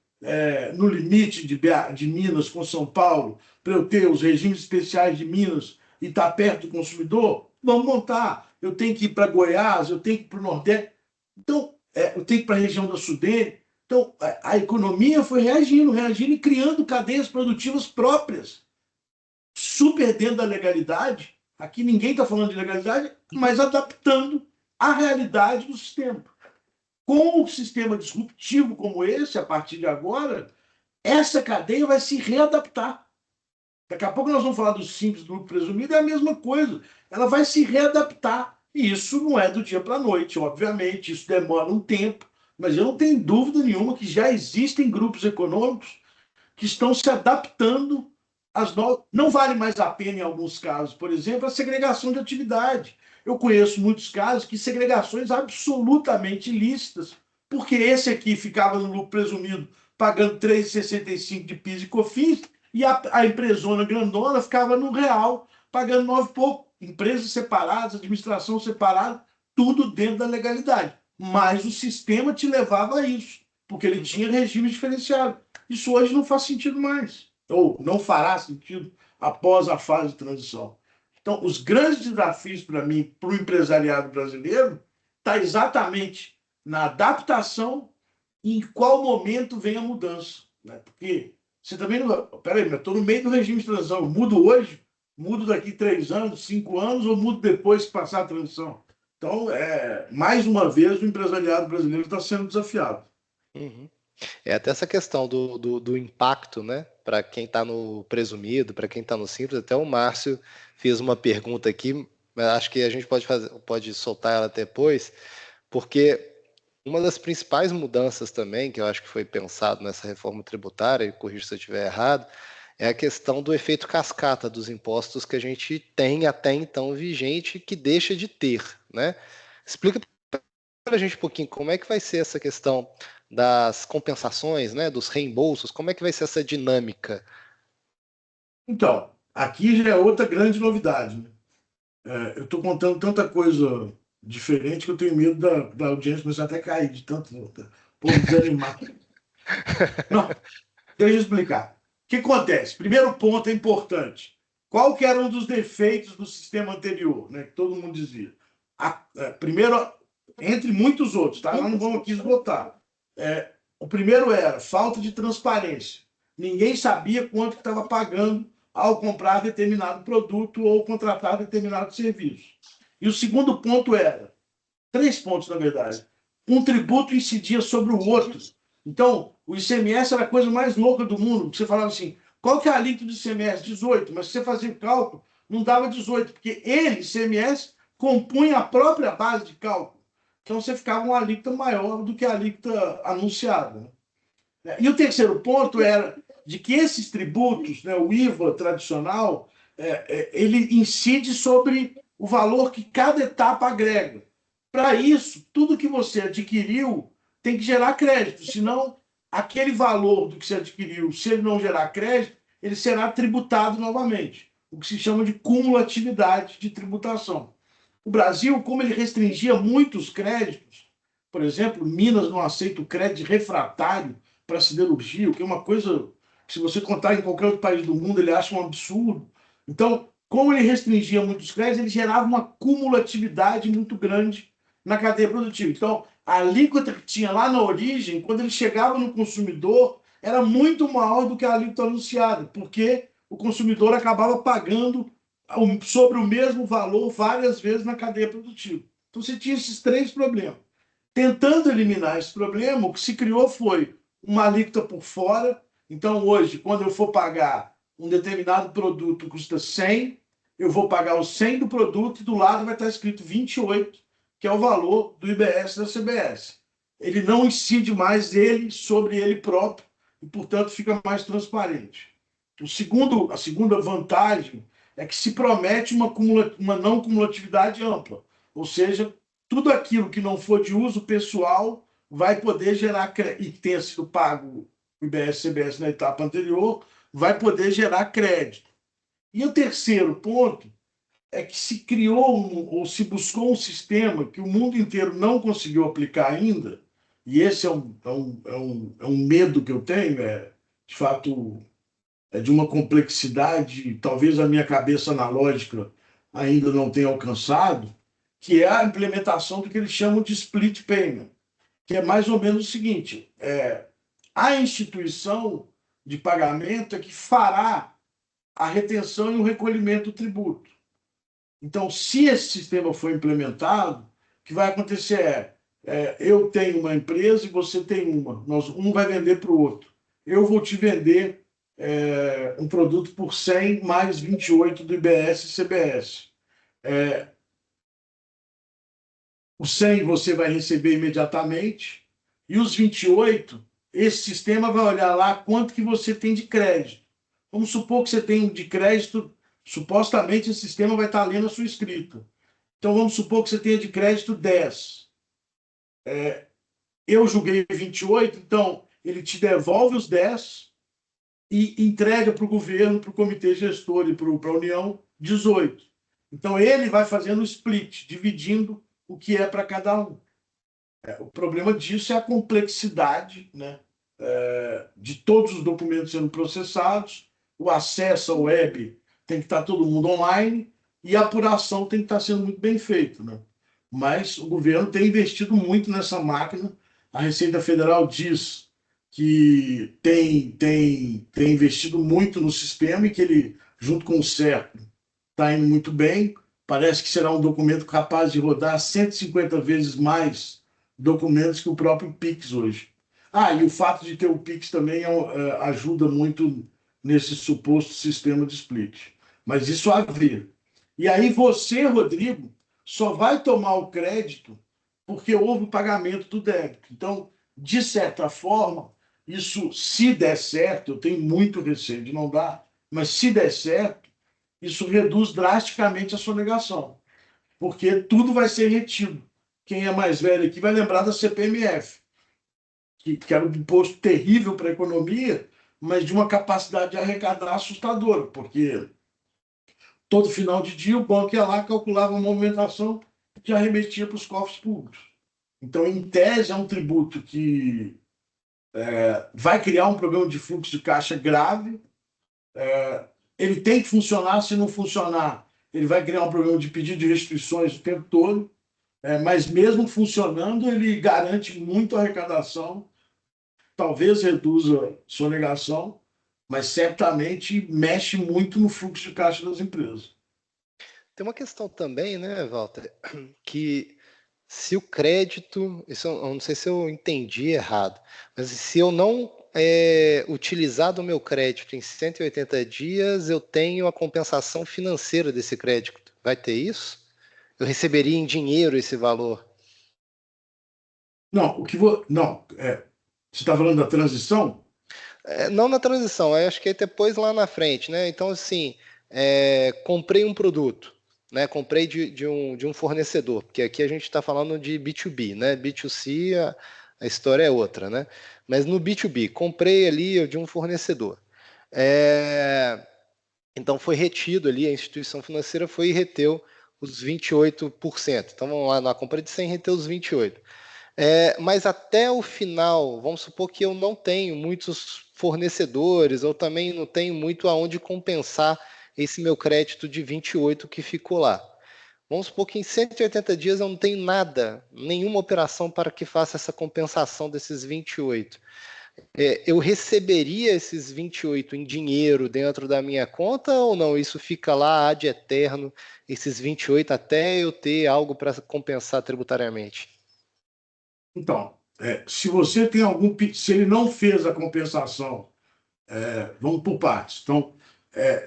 Speaker 2: no limite de Minas com São Paulo, para eu ter os regimes especiais de Minas e estar perto do consumidor? Vamos montar. Eu tenho que ir para Goiás, eu tenho que ir para o Nordeste. Então, eu tenho que ir para a região da Sudeste. Então, a economia foi reagindo, reagindo e criando cadeias produtivas próprias, super dentro da legalidade. Aqui ninguém está falando de legalidade, mas adaptando a realidade do sistema. Com um sistema disruptivo como esse, a partir de agora, essa cadeia vai se readaptar. Daqui a pouco nós vamos falar do simples, do lucro presumido, é a mesma coisa. Ela vai se readaptar. E isso não é do dia para a noite, obviamente, isso demora um tempo, mas eu não tenho dúvida nenhuma que já existem grupos econômicos que estão se adaptando às novas. Não vale mais a pena, em alguns casos, por exemplo, a segregação de atividade. Eu conheço muitos casos que segregações absolutamente ilícitas, porque esse aqui ficava no lucro presumido pagando 3,65 de PIS e COFINS, e a empresona grandona ficava no real, pagando 9 e pouco. Empresas separadas, administração separada, tudo dentro da legalidade. Mas o sistema te levava a isso, porque ele tinha regime diferenciado. Isso hoje não faz sentido mais, ou não fará sentido após a fase de transição. Então, os grandes desafios para mim, para o empresariado brasileiro, está exatamente na adaptação e em qual momento vem a mudança. Né? Porque você também não. Peraí, mas estou no meio do regime de transição. Eu mudo hoje, mudo daqui 3 anos, 5 anos, ou mudo depois que passar a transição? Então, mais uma vez, o empresariado brasileiro está sendo desafiado.
Speaker 1: Uhum. É até essa questão do impacto, né? Para quem está no presumido, para quem está no simples, até o Márcio fez uma pergunta aqui, mas acho que a gente pode soltar ela depois, porque uma das principais mudanças também, que eu acho que foi pensado nessa reforma tributária, e corrija se eu estiver errado, é a questão do efeito cascata dos impostos que a gente tem até então vigente, que deixa de ter, né? Explica para a gente um pouquinho como é que vai ser essa questão das compensações, né, dos reembolsos, como é que vai ser essa dinâmica?
Speaker 2: Então, aqui já é outra grande novidade, né? Eu estou contando tanta coisa diferente que eu tenho medo da audiência começar até a cair de tanto povo desanimar. Não, deixa eu explicar. O que acontece? Primeiro ponto é importante. Qual que era um dos defeitos do sistema anterior, né, que todo mundo dizia? Primeiro, entre muitos outros, tá? Nós não vamos aqui esgotar. O primeiro era falta de transparência. Ninguém sabia quanto que estava pagando ao comprar determinado produto ou contratar determinado serviço. E o segundo ponto era, três pontos, na verdade. Um tributo incidia sobre o outro. Então, o ICMS era a coisa mais louca do mundo. Você falava assim, qual que é a alíquota do ICMS? 18. Mas se você fazia o cálculo, não dava 18, porque ele, ICMS, compunha a própria base de cálculo. Então, você ficava uma alíquota maior do que a alíquota anunciada. E o terceiro ponto era de que esses tributos, né, o IVA tradicional, ele incide sobre o valor que cada etapa agrega. Para isso, tudo que você adquiriu tem que gerar crédito, senão aquele valor do que você adquiriu, se ele não gerar crédito, ele será tributado novamente, o que se chama de cumulatividade de tributação. O Brasil, como ele restringia muitos créditos, por exemplo, Minas não aceita o crédito refratário para siderurgia, o que é uma coisa que, se você contar em qualquer outro país do mundo, ele acha um absurdo. Então, como ele restringia muitos créditos, ele gerava uma cumulatividade muito grande na cadeia produtiva. Então, a alíquota que tinha lá na origem, quando ele chegava no consumidor, era muito maior do que a alíquota anunciada, porque o consumidor acabava pagando sobre o mesmo valor várias vezes na cadeia produtiva. Então, você tinha esses três problemas. Tentando eliminar esse problema, o que se criou foi uma alíquota por fora. Então, hoje, quando eu for pagar um determinado produto custa 100, eu vou pagar o 100 do produto e do lado vai estar escrito 28, que é o valor do IBS da CBS. Ele não incide mais ele sobre ele próprio e, portanto, fica mais transparente. A segunda vantagem é que se promete uma não cumulatividade ampla, ou seja, tudo aquilo que não for de uso pessoal vai poder gerar, e tenha sido pago o IBS CBS na etapa anterior, vai poder gerar crédito. E o terceiro ponto é que se criou ou se buscou um sistema que o mundo inteiro não conseguiu aplicar ainda, e esse é um medo que eu tenho, de fato de uma complexidade, talvez a minha cabeça analógica ainda não tenha alcançado, que é a implementação do que eles chamam de split payment, que é mais ou menos o seguinte: a instituição de pagamento é que fará a retenção e o recolhimento do tributo. Então, se esse sistema for implementado, o que vai acontecer eu tenho uma empresa e você tem uma. Um vai vender para o outro. Eu vou te vender um produto por 100 mais 28 do IBS e CBS. O 100 você vai receber imediatamente e os 28, esse sistema vai olhar lá quanto que você tem de crédito. Vamos supor que você tem de crédito, supostamente esse sistema vai estar lendo a sua escrita. Então vamos supor que você tenha de crédito 10. Eu julguei 28, então ele te devolve os 10 e entrega para o governo, para o comitê gestor e para a União 18. Então ele vai fazendo o split, dividindo o que é para cada um. O problema disso é a complexidade, né, de todos os documentos sendo processados, o acesso ao web tem que estar todo mundo online e a apuração tem que estar sendo muito bem feita, né? Mas o governo tem investido muito nessa máquina. A Receita Federal diz que tem investido muito no sistema e que ele, junto com o CERP, está indo muito bem. Parece que será um documento capaz de rodar 150 vezes mais documentos que o próprio Pix hoje. Ah, e o fato de ter o Pix também ajuda muito nesse suposto sistema de split. Mas isso há a ver. E aí você, Rodrigo, só vai tomar o crédito porque houve o pagamento do débito. Então, de certa forma, isso, se der certo, eu tenho muito receio de não dar, mas se der certo, isso reduz drasticamente a sonegação, porque tudo vai ser retido. Quem é mais velho aqui vai lembrar da CPMF, que era um imposto terrível para a economia, mas de uma capacidade de arrecadar assustadora, porque todo final de dia o banco ia lá, calculava a movimentação que arremetia para os cofres públicos. Então, em tese, é um tributo que vai criar um problema de fluxo de caixa grave. Ele tem que funcionar, se não funcionar, ele vai criar um problema de pedido de restrições o tempo todo. Mas mesmo funcionando, ele garante muito a arrecadação, talvez reduza sonegação, mas certamente mexe muito no fluxo de caixa das empresas.
Speaker 1: Tem uma questão também, né, Walter, que se o crédito, isso eu não sei se eu entendi errado, mas se eu não utilizar do meu crédito em 180 dias, eu tenho a compensação financeira desse crédito. Vai ter isso? Eu receberia em dinheiro esse valor?
Speaker 2: Não, você está falando da transição?
Speaker 1: Não na transição, acho que é depois lá na frente, né? Então, assim, comprei um produto, né? Comprei de um fornecedor, porque aqui a gente está falando de B2B, né? B2C, a história é outra, né? Mas no B2B, comprei ali de um fornecedor. Então, foi retido ali, a instituição financeira foi e reteu os 28%. Então, vamos lá, na compra de 100, reteu os 28%. Mas até o final, vamos supor que eu não tenho muitos fornecedores, ou também não tenho muito aonde compensar esse meu crédito de 28 que ficou lá. Vamos supor que em 180 dias eu não tenho nada, nenhuma operação para que faça essa compensação desses 28. Eu receberia esses 28 em dinheiro dentro da minha conta ou não? Isso fica lá ad eterno, esses 28 até eu ter algo para compensar tributariamente?
Speaker 2: Então, se você tem se ele não fez a compensação, vamos por partes. Então,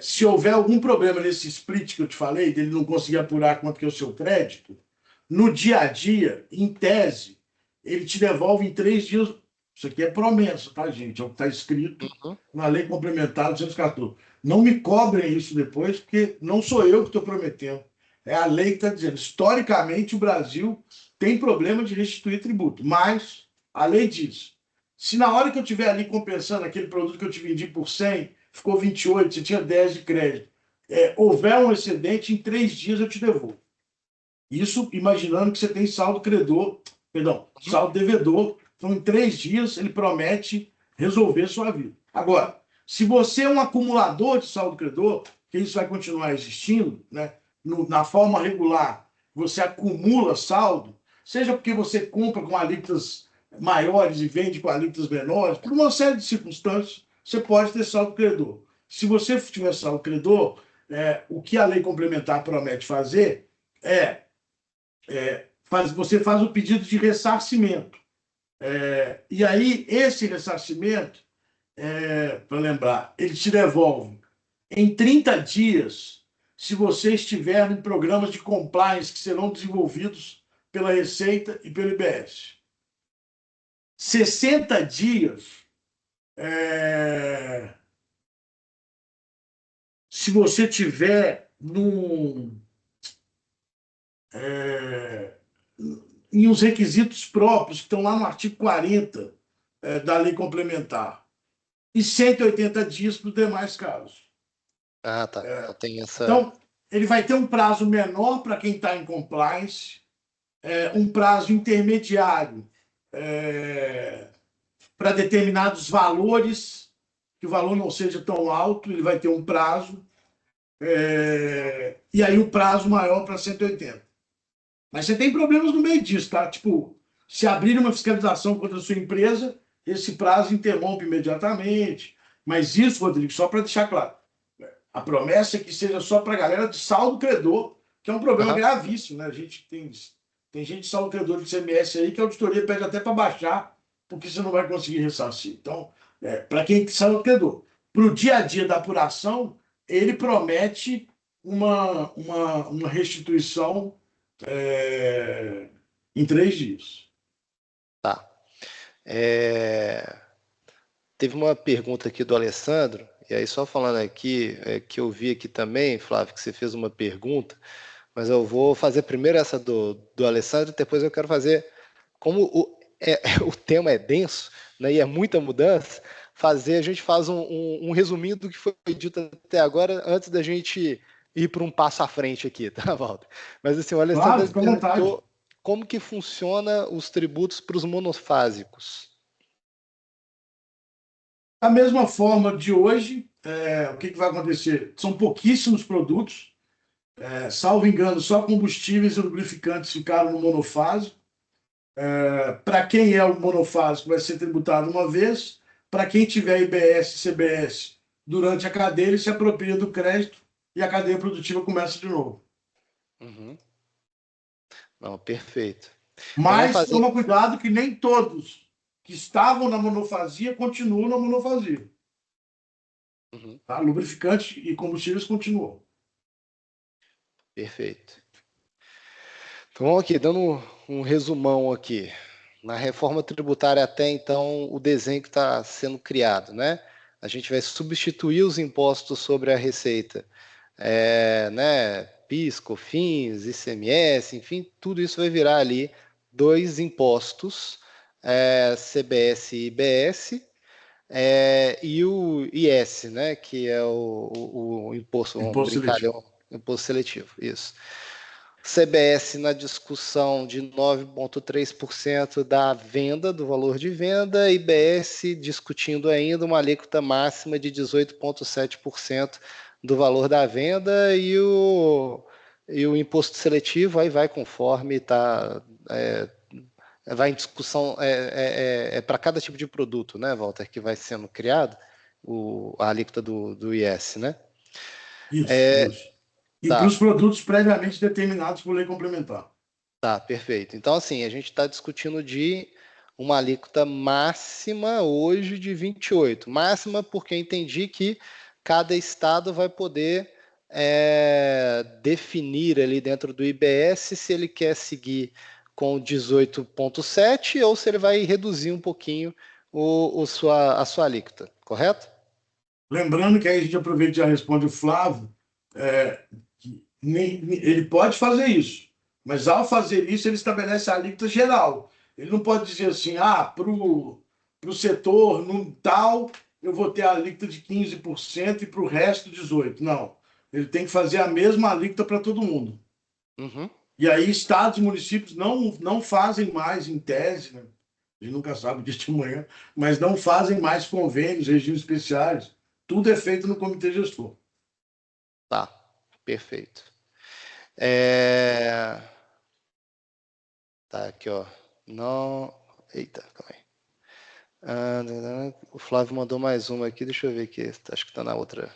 Speaker 2: se houver algum problema nesse split que eu te falei, dele não conseguir apurar quanto que é o seu crédito, no dia a dia, em tese, ele te devolve em 3 dias. Isso aqui é promessa, tá, gente? É o que está escrito
Speaker 1: Uhum.
Speaker 2: na Lei Complementar 214. Não me cobrem isso depois, porque não sou eu que estou prometendo. É a lei que está dizendo. Historicamente, o Brasil tem problema de restituir tributo, mas a lei diz: se na hora que eu estiver ali compensando aquele produto que eu te vendi por 100, ficou 28, você tinha 10 de crédito, houver um excedente, em 3 dias eu te devolvo. Isso imaginando que você tem saldo credor, perdão,
Speaker 1: Uhum.
Speaker 2: saldo devedor. Então, em 3 dias, ele promete resolver sua vida. Agora, se você é um acumulador de saldo credor, que isso vai continuar existindo, né? Na forma regular, você acumula saldo, seja porque você compra com alíquotas maiores e vende com alíquotas menores, por uma série de circunstâncias, você pode ter saldo credor. Se você tiver saldo credor, o que a lei complementar promete fazer é você faz o pedido de ressarcimento. E aí, esse ressarcimento, para lembrar, ele te devolve em 30 dias, se você estiver em programas de compliance que serão desenvolvidos pela Receita e pelo IBS. 60 dias, se você tiver é, em uns requisitos próprios, que estão lá no artigo 40 da lei complementar, e 180 dias para os demais casos.
Speaker 1: Ah, tá. Então tem essa.
Speaker 2: Então, ele vai ter um prazo menor para quem está em compliance, um prazo intermediário para determinados valores, que o valor não seja tão alto, ele vai ter um prazo, e aí o prazo maior para 180. Mas você tem problemas no meio disso, tá? Tipo, se abrir uma fiscalização contra a sua empresa, esse prazo interrompe imediatamente. Mas isso, Rodrigo, só para deixar claro, a promessa é que seja só para a galera de saldo credor, que é um problema
Speaker 1: Aham.
Speaker 2: gravíssimo, né? A gente tem gente salteador de ICMS aí que a auditoria pede até para baixar, porque você não vai conseguir ressarcir. Então, para quem é salteador, para o dia a dia da apuração, ele promete uma restituição em 3 dias.
Speaker 1: Tá. É, Teve uma pergunta aqui do Alessandro, e aí só falando aqui, que eu vi aqui também, Flávio, que você fez uma pergunta, mas eu vou fazer primeiro essa do Alessandro, depois eu quero fazer, como o tema é denso, né, e é muita mudança, a gente faz um resuminho do que foi dito até agora, antes da gente ir para um passo à frente aqui, tá, Walter? Mas assim, o
Speaker 2: Claro,
Speaker 1: Alessandro
Speaker 2: fica à vontade.
Speaker 1: perguntou como que funciona os tributos para os monofásicos.
Speaker 2: Da mesma forma de hoje, o que vai acontecer? São pouquíssimos produtos, salvo engano, só combustíveis e lubrificantes ficaram no monofásico. Para quem é o monofásico, vai ser tributado uma vez. Para quem tiver IBS e CBS durante a cadeia, ele se apropria do crédito e a cadeia produtiva começa de novo.
Speaker 1: Uhum. Não, perfeito. Então vamos
Speaker 2: Mas
Speaker 1: fazer.
Speaker 2: toma cuidado que nem todos que estavam na monofasia continuam na monofasia.
Speaker 1: Uhum.
Speaker 2: Tá? Lubrificantes e combustíveis continuam.
Speaker 1: Perfeito. Então vamos aqui, dando um resumão aqui. Na reforma tributária até então, o desenho que está sendo criado, né? A gente vai substituir os impostos sobre a receita, né? PIS, COFINS, ICMS, enfim, tudo isso vai virar ali dois impostos, CBS e IBS, e o IS, né? Que é o imposto, vamos
Speaker 2: Imposto
Speaker 1: brincar, é
Speaker 2: seletivo.
Speaker 1: um imposto seletivo, isso. CBS na discussão de 9,3% da venda, do valor de venda, e IBS discutindo ainda uma alíquota máxima de 18,7% do valor da venda, e o imposto seletivo aí vai conforme está. Vai em discussão para cada tipo de produto, né, Walter, que vai sendo criado, a alíquota do IS, né?
Speaker 2: Isso. E para os
Speaker 1: Tá.
Speaker 2: produtos previamente determinados por lei complementar.
Speaker 1: Tá, perfeito. Então, assim, a gente está discutindo de uma alíquota máxima hoje de 28. Máxima porque entendi que cada estado vai poder definir ali dentro do IBS se ele quer seguir com 18,7 ou se ele vai reduzir um pouquinho a sua alíquota, correto?
Speaker 2: Lembrando que aí a gente aproveita e já responde o Flávio, que ele pode fazer isso, mas ao fazer isso ele estabelece a alíquota geral. Ele não pode dizer assim, para o setor no tal eu vou ter a alíquota de 15% e para o resto 18%. Não, ele tem que fazer a mesma alíquota para todo mundo.
Speaker 1: Uhum.
Speaker 2: E aí estados e municípios não fazem mais, em tese, né? A gente nunca sabe disso de manhã, mas não fazem mais convênios, regimes especiais. Tudo é feito no comitê gestor.
Speaker 1: Tá, perfeito. É, Tá aqui, ó. Não. Eita, calma aí. O Flávio mandou mais uma aqui, deixa eu ver aqui. Acho que está na outra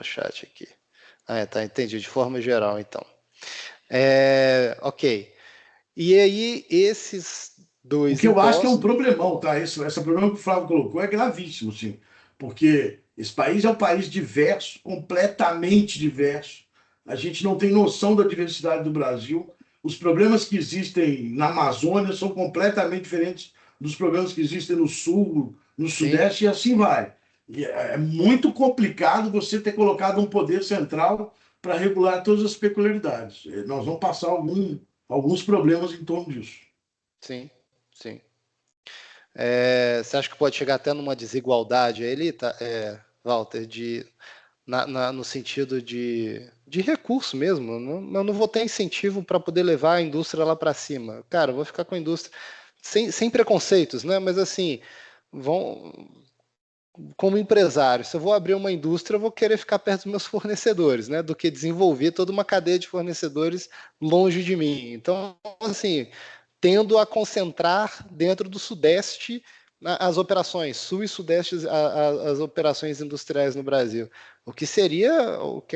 Speaker 1: chat aqui. Tá, entendi. De forma geral, então. Ok. E aí, esses
Speaker 2: O
Speaker 1: dois
Speaker 2: que eu acho que é um
Speaker 1: impostos.
Speaker 2: problemão, tá? Esse problema que o Flávio colocou é gravíssimo, sim. Porque esse país é um país diverso, completamente diverso. A gente não tem noção da diversidade do Brasil. Os problemas que existem na Amazônia são completamente diferentes dos problemas que existem no Sul, no
Speaker 1: Sim,
Speaker 2: Sudeste, e assim vai. E é muito complicado você ter colocado um poder central para regular todas as peculiaridades. Nós vamos passar alguns problemas em torno disso.
Speaker 1: sim, sim. Você acha que pode chegar até numa desigualdade aí, tá, Walter, no sentido de recurso mesmo? Eu não vou ter incentivo para poder levar a indústria lá para cima. Cara, eu vou ficar com a indústria sem preconceitos, né? Mas assim, vão, como empresário, se eu vou abrir uma indústria, eu vou querer ficar perto dos meus fornecedores, né? Do que desenvolver toda uma cadeia de fornecedores longe de mim. Então, assim, tendo a concentrar dentro do Sudeste as operações sul e sudeste, as operações industriais no Brasil, o que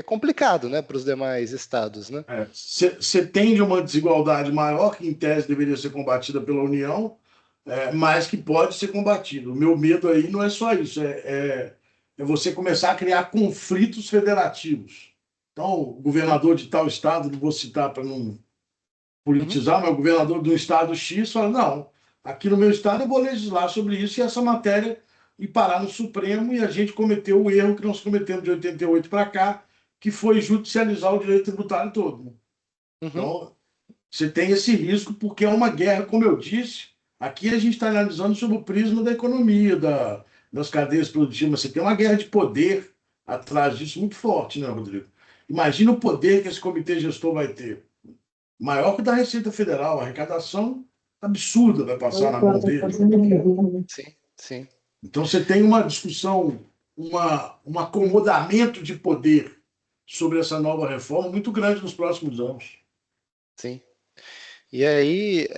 Speaker 1: é complicado, né, para os demais estados, né?
Speaker 2: Você tende a uma desigualdade maior, que em tese deveria ser combatida pela União, mas que pode ser combatido. O meu medo aí não é só isso, é você começar a criar conflitos federativos. Então, o governador de tal estado, não vou citar para não
Speaker 1: Uhum,
Speaker 2: politizar, mas o governador do estado X fala: não, aqui no meu estado eu vou legislar sobre isso e essa matéria e parar no Supremo, e a gente cometeu o erro que nós cometemos de 88 para cá, que foi judicializar o direito tributário todo, né?
Speaker 1: uhum,
Speaker 2: Então, você tem esse risco, porque é uma guerra, como eu disse. Aqui a gente está analisando sob o prisma da economia, das cadeias produtivas, mas você tem uma guerra de poder atrás disso muito forte, né, Rodrigo? Imagina o poder que esse comitê gestor vai ter. Maior que o da Receita Federal, a arrecadação absurda vai passar na mão dele.
Speaker 1: sim, sim,
Speaker 2: Então você tem uma discussão, um acomodamento de poder sobre essa nova reforma muito grande nos próximos anos.
Speaker 1: sim. E aí,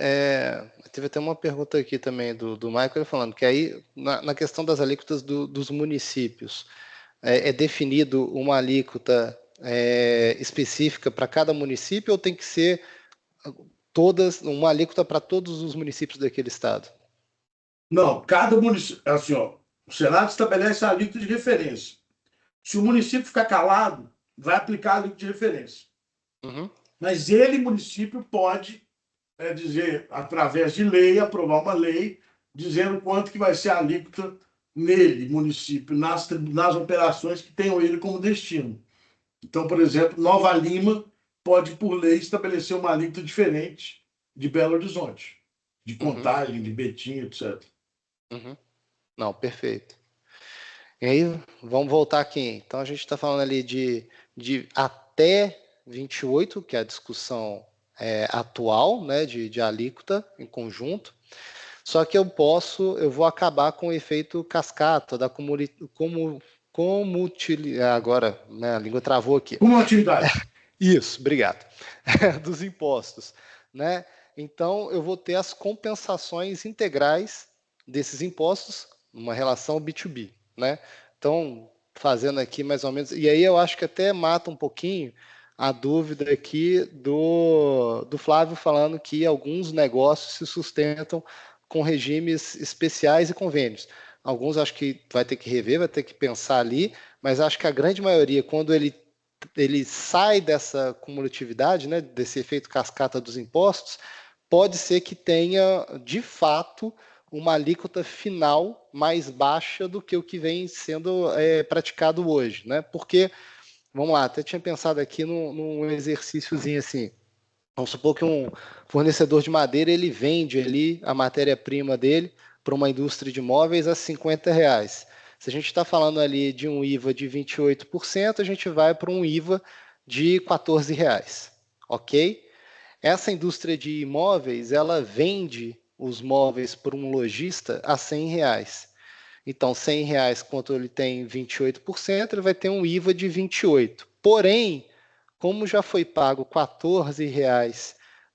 Speaker 1: teve até uma pergunta aqui também do Michael, ele falando que aí, na questão das alíquotas dos municípios, é definido uma alíquota específica para cada município ou tem que ser uma alíquota para todos os municípios daquele estado?
Speaker 2: Não, cada município, assim, ó, o Senado estabelece a alíquota de referência. Se o município ficar calado, vai aplicar a alíquota de referência.
Speaker 1: Uhum,
Speaker 2: Mas ele, município, pode dizer, através de lei, aprovar uma lei, dizendo quanto que vai ser a alíquota nele, município, nas operações que tenham ele como destino. Então, por exemplo, Nova Lima pode, por lei, estabelecer uma alíquota diferente de Belo Horizonte, de
Speaker 1: uhum,
Speaker 2: Contagem, de Betim, etc.
Speaker 1: uhum. Não, perfeito. E aí, vamos voltar aqui. Então, a gente está falando ali de até 28, que é a discussão atual, né, de alíquota em conjunto. Só que eu vou acabar com o efeito cascata da agora, né, a língua travou aqui.
Speaker 2: Como atividade?
Speaker 1: Isso, obrigado. Dos impostos, né? Então, eu vou ter as compensações integrais desses impostos numa relação B2B, né? Então, fazendo aqui mais ou menos, e aí eu acho que até mata um pouquinho a dúvida aqui do Flávio falando que alguns negócios se sustentam com regimes especiais e convênios. Alguns acho que vai ter que rever, vai ter que pensar ali, mas acho que a grande maioria, quando ele sai dessa cumulatividade, né, desse efeito cascata dos impostos, pode ser que tenha, de fato, uma alíquota final mais baixa do que o que vem sendo praticado hoje, né? Porque, vamos lá, até tinha pensado aqui num exercíciozinho assim. Vamos supor que um fornecedor de madeira ele vende ali a matéria-prima dele para uma indústria de móveis a R$ 50. Se a gente está falando ali de um IVA de 28%, a gente vai para um IVA de R$ 14, ok? Essa indústria de imóveis, ela vende os móveis para um lojista a R$ 100. Então, R$ 100, quanto ele tem 28%, ele vai ter um IVA de 28%. Porém, como já foi pago R$ 14,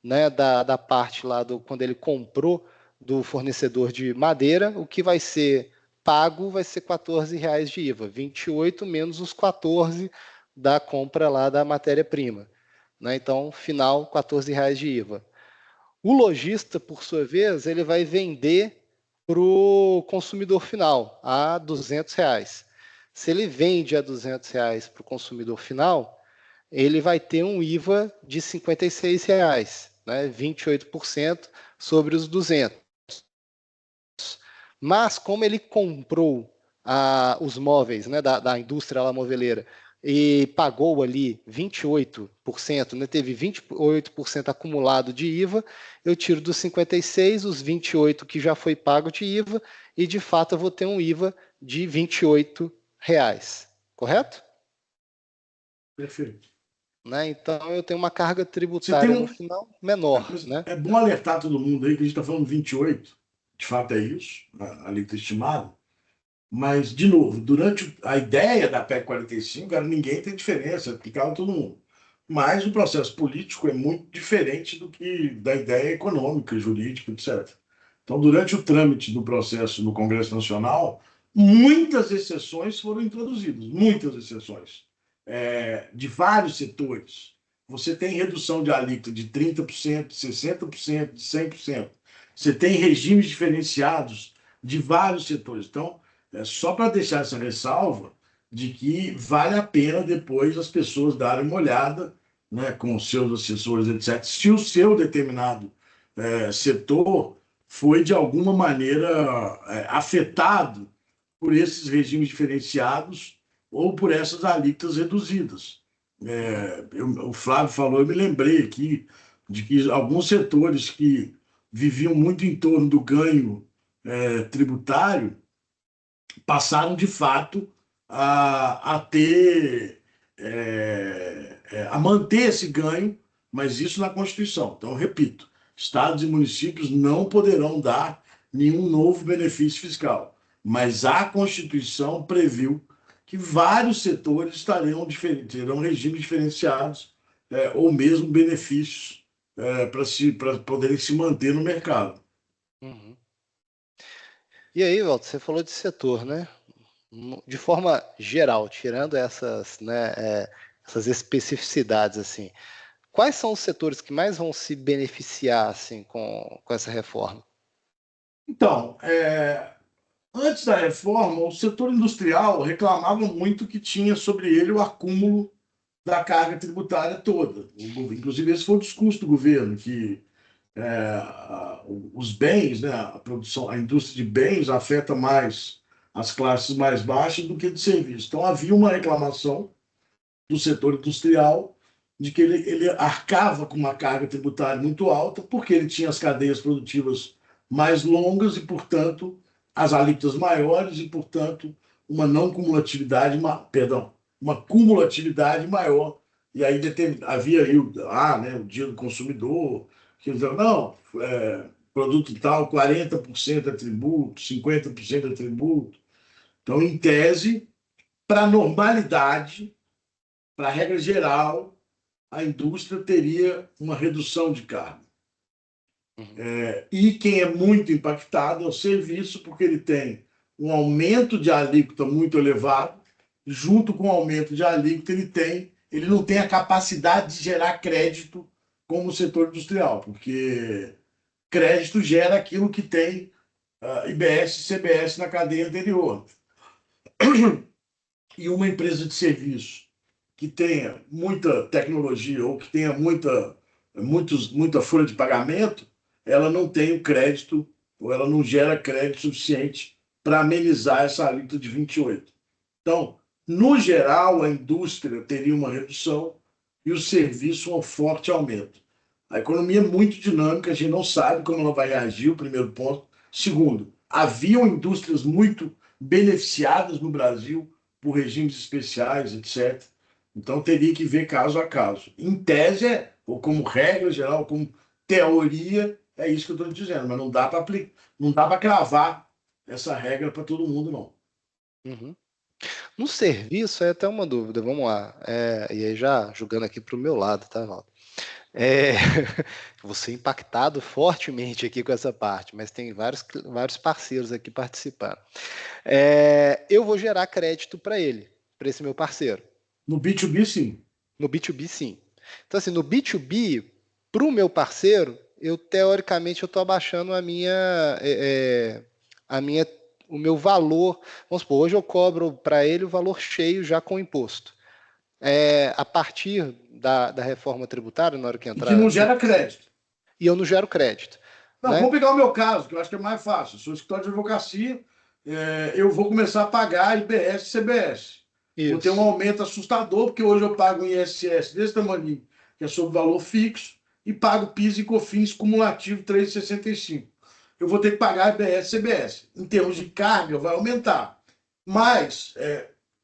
Speaker 1: né, da parte lá quando ele comprou do fornecedor de madeira, o que vai ser pago vai ser R$ 14 de IVA, 28 menos os 14 da compra lá da matéria-prima. Né? Então, final, R$ 14 de IVA. O lojista, por sua vez, ele vai vender para o consumidor final a R$ 200. Se ele vende a R$ 200 para o consumidor final, ele vai ter um IVA de R$ 56, né? 28% sobre os 200. Mas como ele comprou os móveis, né, da indústria lá moveleira e pagou ali 28%, né, teve 28% acumulado de IVA, eu tiro dos 56 os 28 que já foi pago de IVA e de fato eu vou ter um IVA de R$ 28, correto?
Speaker 2: Perfeito.
Speaker 1: Né? Então eu tenho uma carga
Speaker 2: Você tem
Speaker 1: tributária no
Speaker 2: um.
Speaker 1: final menor,
Speaker 2: Mas
Speaker 1: né?
Speaker 2: é bom alertar todo mundo aí que a gente está falando 28, de fato é isso, a alíquota estimada. Mas, de novo, durante a ideia da PEC 45, cara, ninguém tem diferença, aplicava todo mundo. Mas o processo político é muito diferente do que da ideia econômica, jurídica, etc. Então, durante o trâmite do processo no Congresso Nacional, muitas exceções foram introduzidas, muitas exceções, de vários setores. Você tem redução de alíquota de 30%, de 60%, de 100%. Você tem regimes diferenciados de vários setores. Então, só para deixar essa ressalva de que vale a pena depois as pessoas darem uma olhada, né, com os seus assessores, etc., se o seu determinado setor foi, de alguma maneira, afetado por esses regimes diferenciados ou por essas alíquotas reduzidas. O Flávio falou, eu me lembrei aqui de que alguns setores que viviam muito em torno do ganho tributário passaram, de fato, a ter, a manter esse ganho, mas isso na Constituição. Então, repito, estados e municípios não poderão dar nenhum novo benefício fiscal, mas a Constituição previu que vários setores terão regimes diferenciados ou mesmo benefícios para poderem se manter no mercado.
Speaker 1: Uhum. E aí, Walter, você falou de setor, né? De forma geral, tirando essas, né, essas especificidades, assim, quais são os setores que mais vão se beneficiar, assim, com essa reforma?
Speaker 2: Então, antes da reforma, o setor industrial reclamava muito que tinha sobre ele o acúmulo da carga tributária toda. Inclusive, esse foi o discurso do governo, que os bens, né, a produção, a indústria de bens afeta mais as classes mais baixas do que de serviços. Então, havia uma reclamação do setor industrial de que ele arcava com uma carga tributária muito alta, porque ele tinha as cadeias produtivas mais longas e, portanto, as alíquotas maiores e, portanto, uma não cumulatividade, perdão, uma cumulatividade maior. E aí havia aí né, o dia do consumidor, que dizia, não, produto tal, 40% é tributo, 50% é tributo. Então, em tese, para a normalidade, para a regra geral, a indústria teria uma redução de carga.
Speaker 1: Uhum.
Speaker 2: E quem é muito impactado é o serviço, porque ele tem um aumento de alíquota muito elevado, junto com o aumento de alíquota, ele não tem a capacidade de gerar crédito como o setor industrial, porque crédito gera aquilo que tem IBS e CBS na cadeia anterior. E uma empresa de serviço que tenha muita tecnologia ou que tenha muita folha de pagamento, ela não tem o crédito ou ela não gera crédito suficiente para amenizar essa alíquota de 28. Então, no geral, a indústria teria uma redução e o serviço um forte aumento. A economia é muito dinâmica, a gente não sabe como ela vai reagir, o primeiro ponto. Segundo, haviam indústrias muito beneficiadas no Brasil por regimes especiais, etc. Então, teria que ver caso a caso. Em tese, ou como regra geral, como teoria, é isso que eu estou dizendo, mas não dá para aplicar, não dá para cravar essa regra para todo mundo, não.
Speaker 1: Uhum. No serviço, é até uma dúvida, vamos lá. E aí já jogando aqui para o meu lado, tá, Walter? É, vou ser impactado fortemente aqui com essa parte, mas tem vários parceiros aqui participando. Eu vou gerar crédito para ele, para esse meu parceiro.
Speaker 2: No B2B, sim.
Speaker 1: No B2B, sim. Então, assim, no B2B, para o meu parceiro, teoricamente, eu estou abaixando o meu valor. Vamos supor, hoje eu cobro para ele o valor cheio já com imposto. A partir da reforma tributária, na hora que
Speaker 2: E que não
Speaker 1: entrar.
Speaker 2: gera crédito.
Speaker 1: E eu não gero crédito.
Speaker 2: Não,
Speaker 1: Né?
Speaker 2: vamos pegar o meu caso, que eu acho que é mais fácil. Sou escritório de advocacia, eu vou começar a pagar IBS e CBS. Vou ter um
Speaker 1: Isso.
Speaker 2: aumento assustador, porque hoje eu pago um ISS desse tamanho, que é sobre valor fixo, e pago PIS e COFINS cumulativo 3,65. Eu vou ter que pagar IBS e CBS. Em termos de carga, vai aumentar. Mas,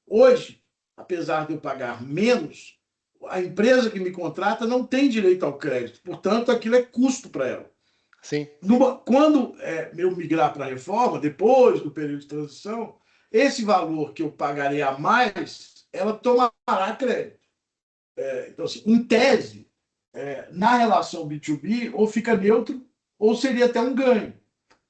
Speaker 2: hoje, apesar de eu pagar menos, a empresa que me contrata não tem direito ao crédito. Portanto, aquilo é custo para ela.
Speaker 1: Sim.
Speaker 2: Quando eu migrar para a reforma, depois do período de transição, esse valor que eu pagarei a mais, ela tomará crédito. Então, assim, em tese, na relação B2B, ou fica neutro, ou seria até um ganho.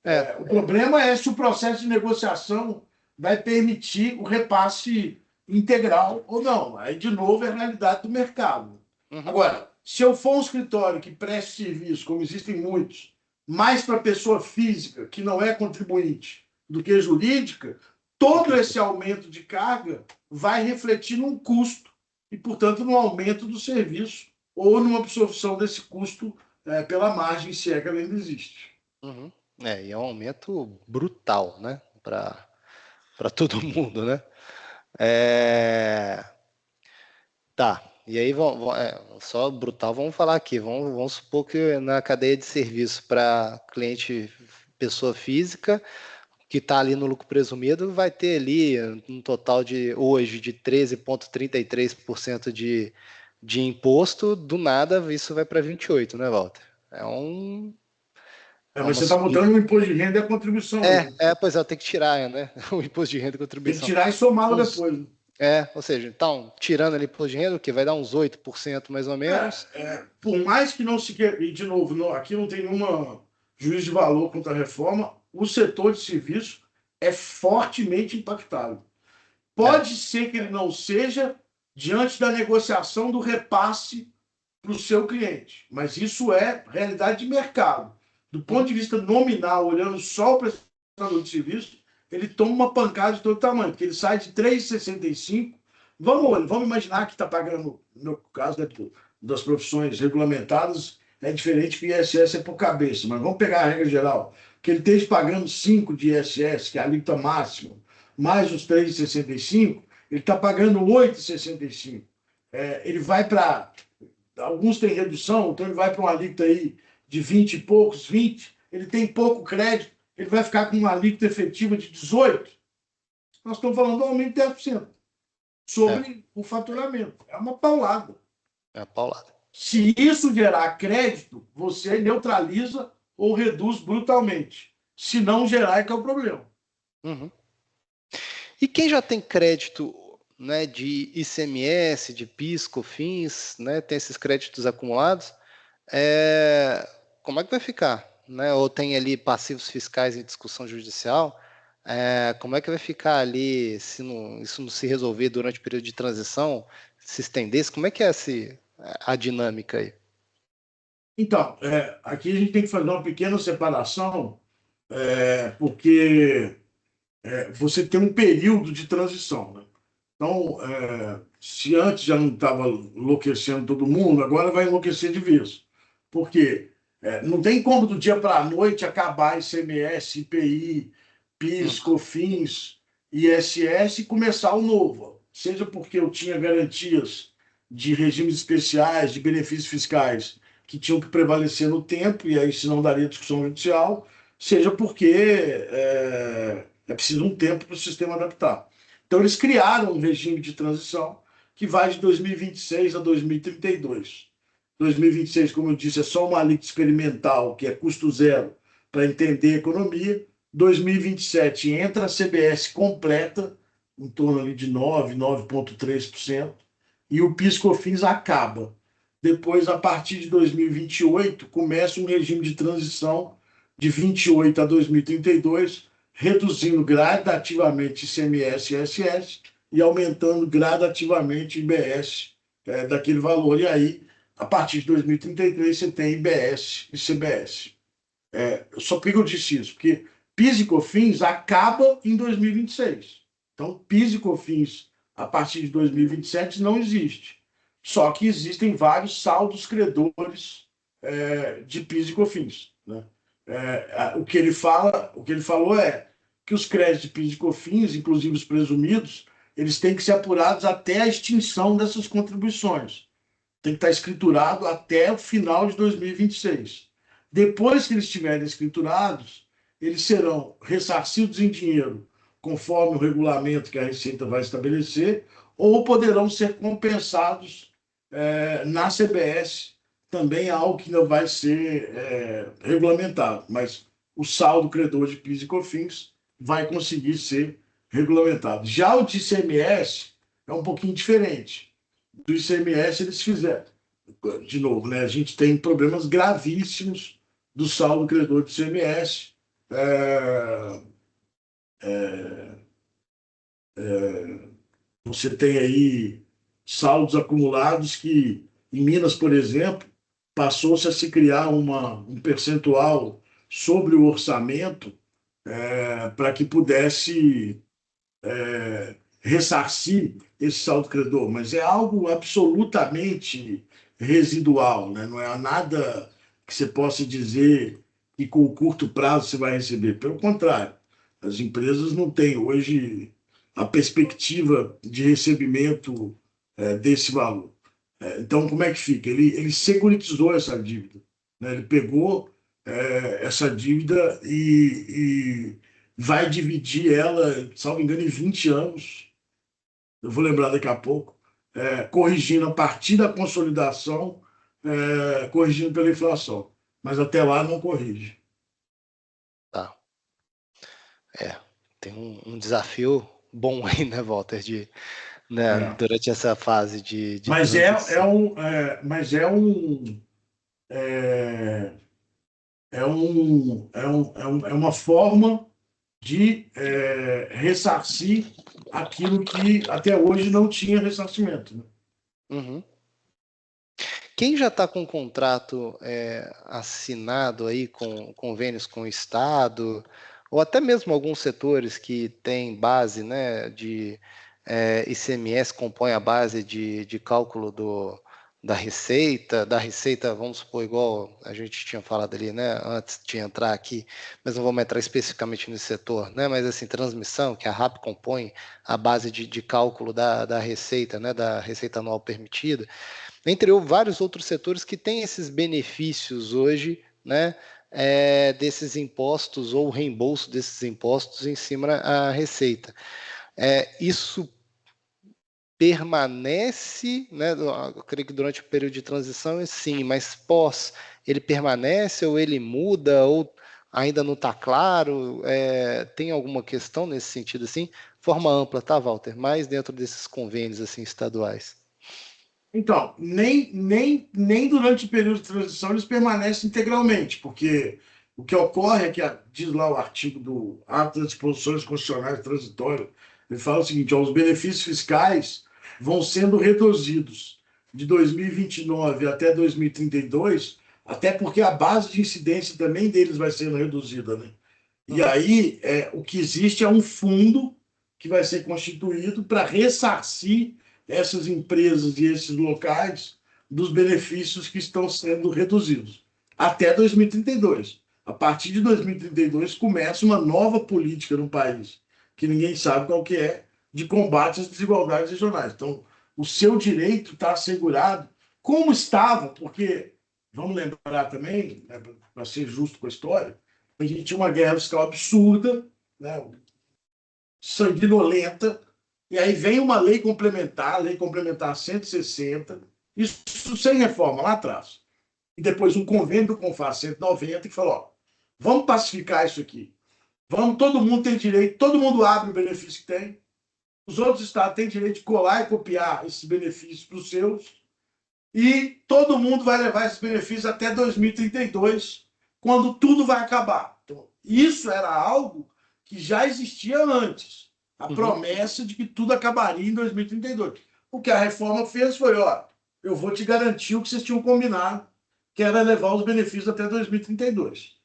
Speaker 1: É,
Speaker 2: O problema é se o processo de negociação vai permitir o repasse integral ou não. Aí, de novo, é a realidade do mercado.
Speaker 1: uhum,
Speaker 2: Agora, se eu for um escritório que preste serviço, como existem muitos, mais para pessoa física, que não é contribuinte, do que jurídica, todo
Speaker 1: entendi.
Speaker 2: esse aumento de carga vai refletir num custo e, portanto, no aumento do serviço ou numa absorção desse custo pela margem, se é que ela ainda existe.
Speaker 1: Uhum. E é um aumento brutal, né? Para todo mundo, né? É, tá. E aí, só brutal, vamos falar aqui. Vamos supor que na cadeia de serviço para cliente pessoa física, que está ali no lucro presumido, vai ter ali um total de hoje de 13,33% de imposto, do nada isso vai para 28%, né, Walter? É um, é
Speaker 2: Mas
Speaker 1: uma
Speaker 2: você está
Speaker 1: subida.
Speaker 2: botando o imposto de renda e a contribuição aí, né?
Speaker 1: Pois é, tem que tirar, né? O imposto de renda e
Speaker 2: Tem que
Speaker 1: contribuição.
Speaker 2: tirar e somá-lo
Speaker 1: Uns,
Speaker 2: depois, né?
Speaker 1: ou seja, então, tirando ali imposto de renda, que vai dar uns 8% mais ou menos.
Speaker 2: Por mais que não se queira, e de novo, aqui não tem nenhuma juízo de valor contra a reforma, o setor de serviço é fortemente impactado.
Speaker 1: É,
Speaker 2: Pode ser que ele não seja diante da negociação do repasse para o seu cliente, mas isso é realidade de mercado. Do ponto
Speaker 1: uhum,
Speaker 2: de vista nominal, olhando só o prestador de serviço, ele toma uma pancada de todo tamanho, porque ele sai de 3,65. Vamos imaginar que está pagando, no meu caso, né, das profissões regulamentadas, é diferente que o ISS é por cabeça, mas vamos pegar a regra geral, que ele esteja pagando 5 de ISS, que é a alíquota máxima, mais os 3,65, ele está pagando 8,65. Ele vai para alguns têm redução, então ele vai para uma alíquota aí de 20 e poucos, 20, ele tem pouco crédito, ele vai ficar com uma alíquota efetiva de 18. Nós estamos falando do aumento de 10%
Speaker 1: é,
Speaker 2: sobre o faturamento. É uma paulada.
Speaker 1: é a paulada.
Speaker 2: Se isso gerar crédito, você neutraliza ou reduz brutalmente. Se não gerar, é que é o problema.
Speaker 1: Uhum. E quem já tem crédito, né, de ICMS, de PIS, COFINS, né, tem esses créditos acumulados, como é que vai ficar? Né? Ou tem ali passivos fiscais em discussão judicial, como é que vai ficar ali se isso não se resolver durante o período de transição, se estender? Como é que é a dinâmica aí?
Speaker 2: Então, aqui a gente tem que fazer uma pequena separação, porque você tem um período de transição, né? Então, se antes já não estava enlouquecendo todo mundo, agora vai enlouquecer de vez. Por quê? Não tem como do dia para a noite acabar ICMS, IPI, PIS,
Speaker 1: Uhum,
Speaker 2: COFINS, ISS e começar o novo. Seja porque eu tinha garantias de regimes especiais, de benefícios fiscais que tinham que prevalecer no tempo, e aí se não daria discussão judicial, seja porque é preciso um tempo para o sistema adaptar. Então, eles criaram um regime de transição que vai de 2026 a 2032. 2026, como eu disse, é só uma alíquota experimental, que é custo zero, para entender a economia. 2027 entra a CBS completa, em torno ali de 9,3%, e o PIS/COFINS acaba. Depois, a partir de 2028, começa um regime de transição de 28 a 2032, reduzindo gradativamente ICMS e ISS e aumentando gradativamente IBS daquele valor. E aí, a partir de 2033, você tem IBS e CBS. Só por que eu disse isso? Porque PIS e COFINS acaba em 2026. Então, PIS e COFINS, a partir de 2027, não existe. Só que existem vários saldos credores de PIS e COFINS, né? O que ele falou é que os créditos de PIS e COFINS, inclusive os presumidos, eles têm que ser apurados até a extinção dessas contribuições. Tem que estar escriturado até o final de 2026. Depois que eles estiverem escriturados, eles serão ressarcidos em dinheiro, conforme o regulamento que a Receita vai estabelecer, ou poderão ser compensados na CBS, também é algo que não vai ser regulamentado, mas o saldo credor de PIS e COFINS vai conseguir ser regulamentado. Já o de ICMS é um pouquinho diferente. Do ICMS eles fizeram, de novo, né? A gente tem problemas gravíssimos do saldo credor do ICMS. é, é, é, você tem aí saldos acumulados que, em Minas, por exemplo, passou-se a se criar um percentual sobre o orçamento para que pudesse ressarcir esse saldo credor, mas é algo absolutamente residual, né? Não é nada que você possa dizer que com o curto prazo você vai receber. Pelo contrário, as empresas não têm hoje a perspectiva de recebimento desse valor. Então, como é que fica? Ele securitizou essa dívida, né? Ele pegou essa dívida e vai dividir ela, salvo engano, em 20 anos. Eu vou lembrar daqui a pouco, corrigindo a partir da consolidação, corrigindo pela inflação. Mas até lá não corrige.
Speaker 1: Tá. Tem um desafio bom aí, né, Walter, né,
Speaker 2: É.
Speaker 1: durante essa fase de
Speaker 2: Mas
Speaker 1: transição.
Speaker 2: é, é uma forma de ressarcir aquilo que até hoje não tinha ressarcimento, né?
Speaker 1: Uhum. Quem já está com um contrato assinado aí com convênios com o Estado, ou até mesmo alguns setores que têm base, né, de ICMS, compõe a base de cálculo da receita, vamos supor, igual a gente tinha falado ali, né, antes de entrar aqui, mas não vamos entrar especificamente nesse setor, né, mas assim, transmissão, que a RAP compõe a base de cálculo da receita, né, da receita anual permitida, entre vários outros setores que têm esses benefícios hoje, né, desses impostos ou reembolso desses impostos em cima da receita. Isso permanece, né, eu creio que durante o período de transição, sim, mas pós, ele permanece ou ele muda ou ainda não está claro? Tem alguma questão nesse sentido, assim? Forma ampla, tá, Walter? Mais dentro desses convênios assim estaduais.
Speaker 2: Então, nem durante o período de transição eles permanecem integralmente, porque o que ocorre é que, diz lá o artigo do Ato das Disposições Constitucionais Transitórias, ele fala o seguinte: ó, os benefícios fiscais vão sendo reduzidos de 2029 até 2032, até porque a base de incidência também deles vai sendo reduzida, né? E
Speaker 1: Uhum.
Speaker 2: aí, o que existe é um fundo que vai ser constituído para ressarcir essas empresas e esses locais dos benefícios que estão sendo reduzidos até 2032. A partir de 2032 começa uma nova política no país, que ninguém sabe qual que é, de combate às desigualdades regionais. Então, o seu direito está assegurado, como estava, porque, vamos lembrar também, né, para ser justo com a história, a gente tinha uma guerra fiscal absurda, né, sanguinolenta, e aí vem uma lei complementar 160, isso sem reforma lá atrás. E depois um convênio do CONFAS 190 que falou: ó, vamos pacificar isso aqui. Vamos, todo mundo tem direito, todo mundo abre o benefício que tem. Os outros estados têm direito de colar e copiar esses benefícios para os seus. E todo mundo vai levar esses benefícios até 2032, quando tudo vai acabar. Então, isso era algo que já existia antes. A
Speaker 1: Uhum.
Speaker 2: promessa de que tudo acabaria em 2032. O que a reforma fez foi: ó, eu vou te garantir o que vocês tinham combinado, que era levar os benefícios até 2032.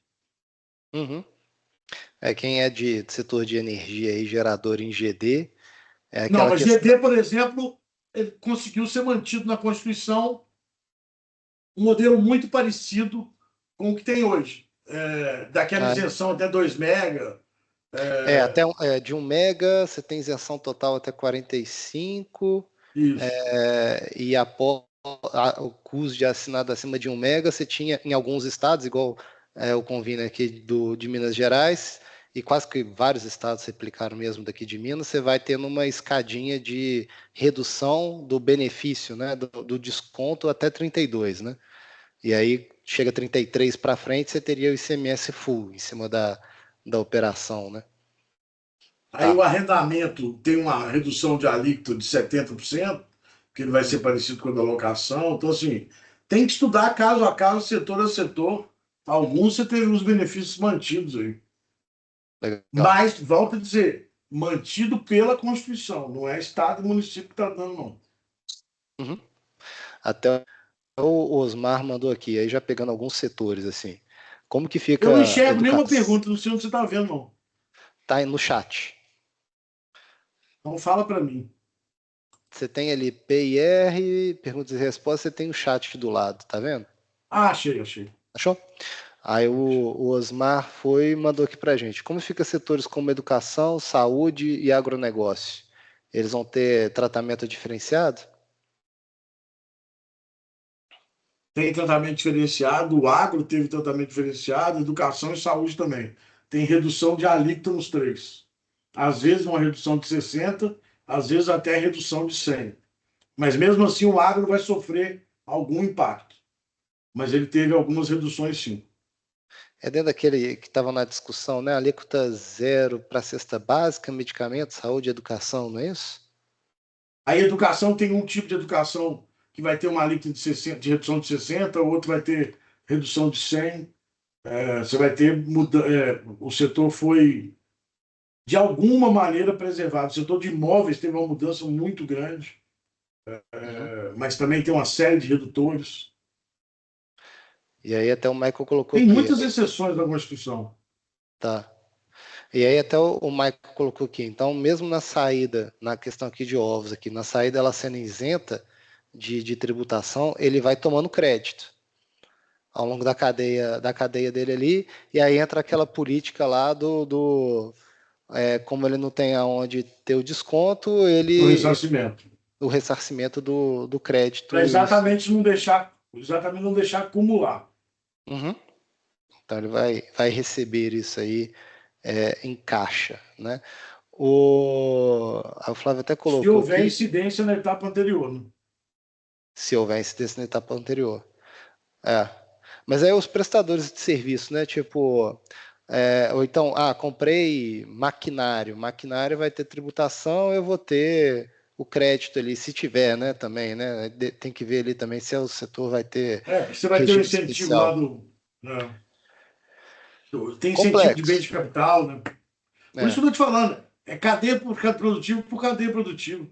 Speaker 1: Uhum. Quem é de setor de energia e gerador em GD, é
Speaker 2: Não,
Speaker 1: aquela
Speaker 2: mas
Speaker 1: questão.
Speaker 2: GD, por exemplo, ele conseguiu ser mantido na Constituição um modelo muito parecido com o que tem hoje. Daquela
Speaker 1: Ah,
Speaker 2: isenção até 2 mega.
Speaker 1: até de 1 mega, você tem isenção total até 45,
Speaker 2: Isso,
Speaker 1: e após o custo de assinado acima de 1 mega, você tinha em alguns estados, igual o convênio aqui de Minas Gerais, e quase que vários estados replicaram mesmo daqui de Minas, você vai tendo uma escadinha de redução do benefício, né, do desconto até 32, né? E aí chega 33 para frente, você teria o ICMS full em cima da operação, né?
Speaker 2: aí o
Speaker 1: Tá.
Speaker 2: arrendamento tem uma redução de alíquota de 70%, que ele vai ser
Speaker 1: Uhum.
Speaker 2: parecido com a da locação. Então, assim, tem que estudar caso a caso, setor a setor. Alguns você teve os benefícios mantidos aí.
Speaker 1: Legal.
Speaker 2: Mas, volto a dizer, mantido pela Constituição, não é Estado e município que está dando, não.
Speaker 1: Uhum. Até o Osmar mandou aqui, aí já pegando alguns setores, assim. Como que
Speaker 2: Eu não
Speaker 1: fica a
Speaker 2: enxergo nenhuma
Speaker 1: educação?
Speaker 2: pergunta, não sei onde você está vendo, não.
Speaker 1: Tá aí no chat.
Speaker 2: Então fala para mim.
Speaker 1: Você tem ali PIR, perguntas e respostas, você tem o chat do lado, tá vendo?
Speaker 2: Ah, achei, achei.
Speaker 1: Achou? Aí o Osmar foi e mandou aqui pra gente. Como fica setores como educação, saúde e agronegócio? Eles vão ter tratamento diferenciado?
Speaker 2: Tem tratamento diferenciado, o agro teve tratamento diferenciado, educação e saúde também. Tem redução de alíquota nos três. Às vezes uma redução de 60, às vezes até redução de 100. Mas mesmo assim o agro vai sofrer algum impacto. Mas ele teve algumas reduções sim.
Speaker 1: É dentro daquele que estava na discussão, né? Alíquota zero para cesta básica, medicamentos, saúde e educação, não é isso?
Speaker 2: A educação tem um tipo de educação que vai ter uma alíquota de 60, de redução de 60, o outro vai ter redução de 100. Você vai ter o setor foi de alguma maneira preservado. O setor de imóveis teve uma mudança muito grande,
Speaker 1: Uhum.
Speaker 2: mas também tem uma série de redutores.
Speaker 1: E aí até o Michael colocou
Speaker 2: Tem
Speaker 1: aqui,
Speaker 2: muitas exceções da Constituição.
Speaker 1: tá? E aí até o Michael colocou aqui, então mesmo na saída, na questão aqui de ovos aqui, na saída ela sendo isenta de tributação, ele vai tomando crédito ao longo da cadeia dele ali, e aí entra aquela política lá como ele não tem aonde ter o desconto,
Speaker 2: No
Speaker 1: ele
Speaker 2: ressarcimento.
Speaker 1: o ressarcimento do
Speaker 2: Para
Speaker 1: crédito. Isso.
Speaker 2: exatamente não deixar acumular.
Speaker 1: Uhum. Então ele vai receber isso aí em caixa, né? A Flávia até
Speaker 2: Se
Speaker 1: colocou
Speaker 2: houver
Speaker 1: aqui,
Speaker 2: incidência na etapa anterior. Né?
Speaker 1: se houver incidência na etapa anterior. É. Mas aí os prestadores de serviço, né? Tipo, ou então, comprei maquinário. Maquinário vai ter tributação, eu vou ter o crédito ali, se tiver, né? Também, né? Tem que ver ali também se o setor vai ter
Speaker 2: Você vai ter o
Speaker 1: regime
Speaker 2: incentivo lá
Speaker 1: especial.
Speaker 2: do. Né? Tem incentivo de bem
Speaker 1: Complexo.
Speaker 2: de capital. Né? Por isso
Speaker 1: É,
Speaker 2: que eu estou te falando. É cadeia por produtivo por cadeia produtiva.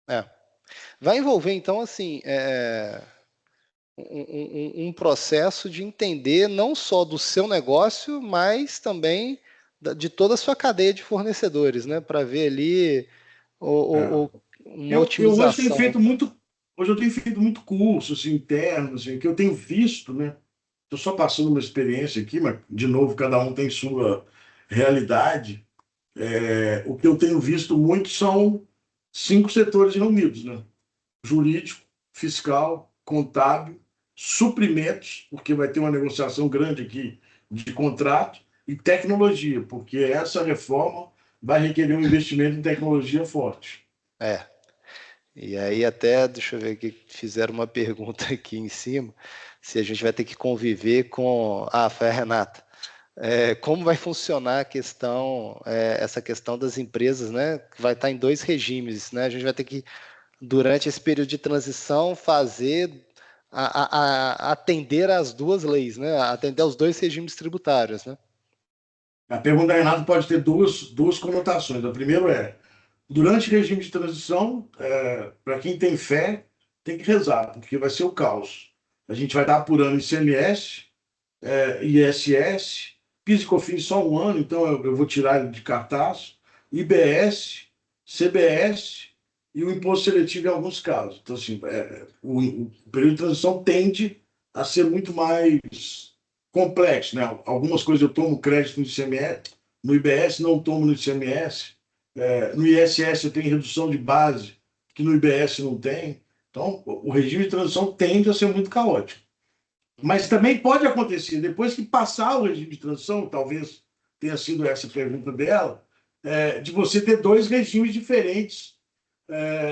Speaker 1: é. Vai envolver, então, assim, um processo de entender não só do seu negócio, mas também de toda a sua cadeia de fornecedores, né? Para ver ali
Speaker 2: É.
Speaker 1: uma
Speaker 2: Eu hoje tenho
Speaker 1: otimização.
Speaker 2: feito muito. Hoje eu tenho feito muito curso assim, interno, assim, que eu tenho visto, né? Estou só passando uma experiência aqui, mas, de novo, cada um tem sua realidade. O que eu tenho visto muito são 5 setores reunidos, né? Jurídico, fiscal, contábil, suprimentos, porque vai ter uma negociação grande aqui de contrato, e tecnologia, porque essa reforma vai requerer um investimento em tecnologia forte.
Speaker 1: É. E aí até, deixa eu ver aqui, fizeram uma pergunta aqui em cima, se a gente vai ter que conviver com... Foi a Renata. Como vai funcionar a questão, essa questão das empresas, né? Que vai estar em dois regimes, né? A gente vai ter que, durante esse período de transição, atender às duas leis, né? Atender aos dois regimes tributários, né?
Speaker 2: A pergunta da Renata pode ter duas conotações. A primeira é, durante o regime de transição, para quem tem fé, tem que rezar, porque vai ser o caos. A gente vai estar apurando ICMS, ISS, PIS e COFINS só um ano, então eu vou tirar ele de cartaz, IBS, CBS e o imposto seletivo em alguns casos. Então, assim, o período de transição tende a ser muito mais complexo, né? Algumas coisas eu tomo crédito no ICMS, no IBS não tomo no ICMS, no ISS eu tenho redução de base, que no IBS não tem. Então, o regime de transição tende a ser muito caótico. Mas também pode acontecer, depois que passar o regime de transição, talvez tenha sido essa a pergunta dela, de você ter dois regimes diferentes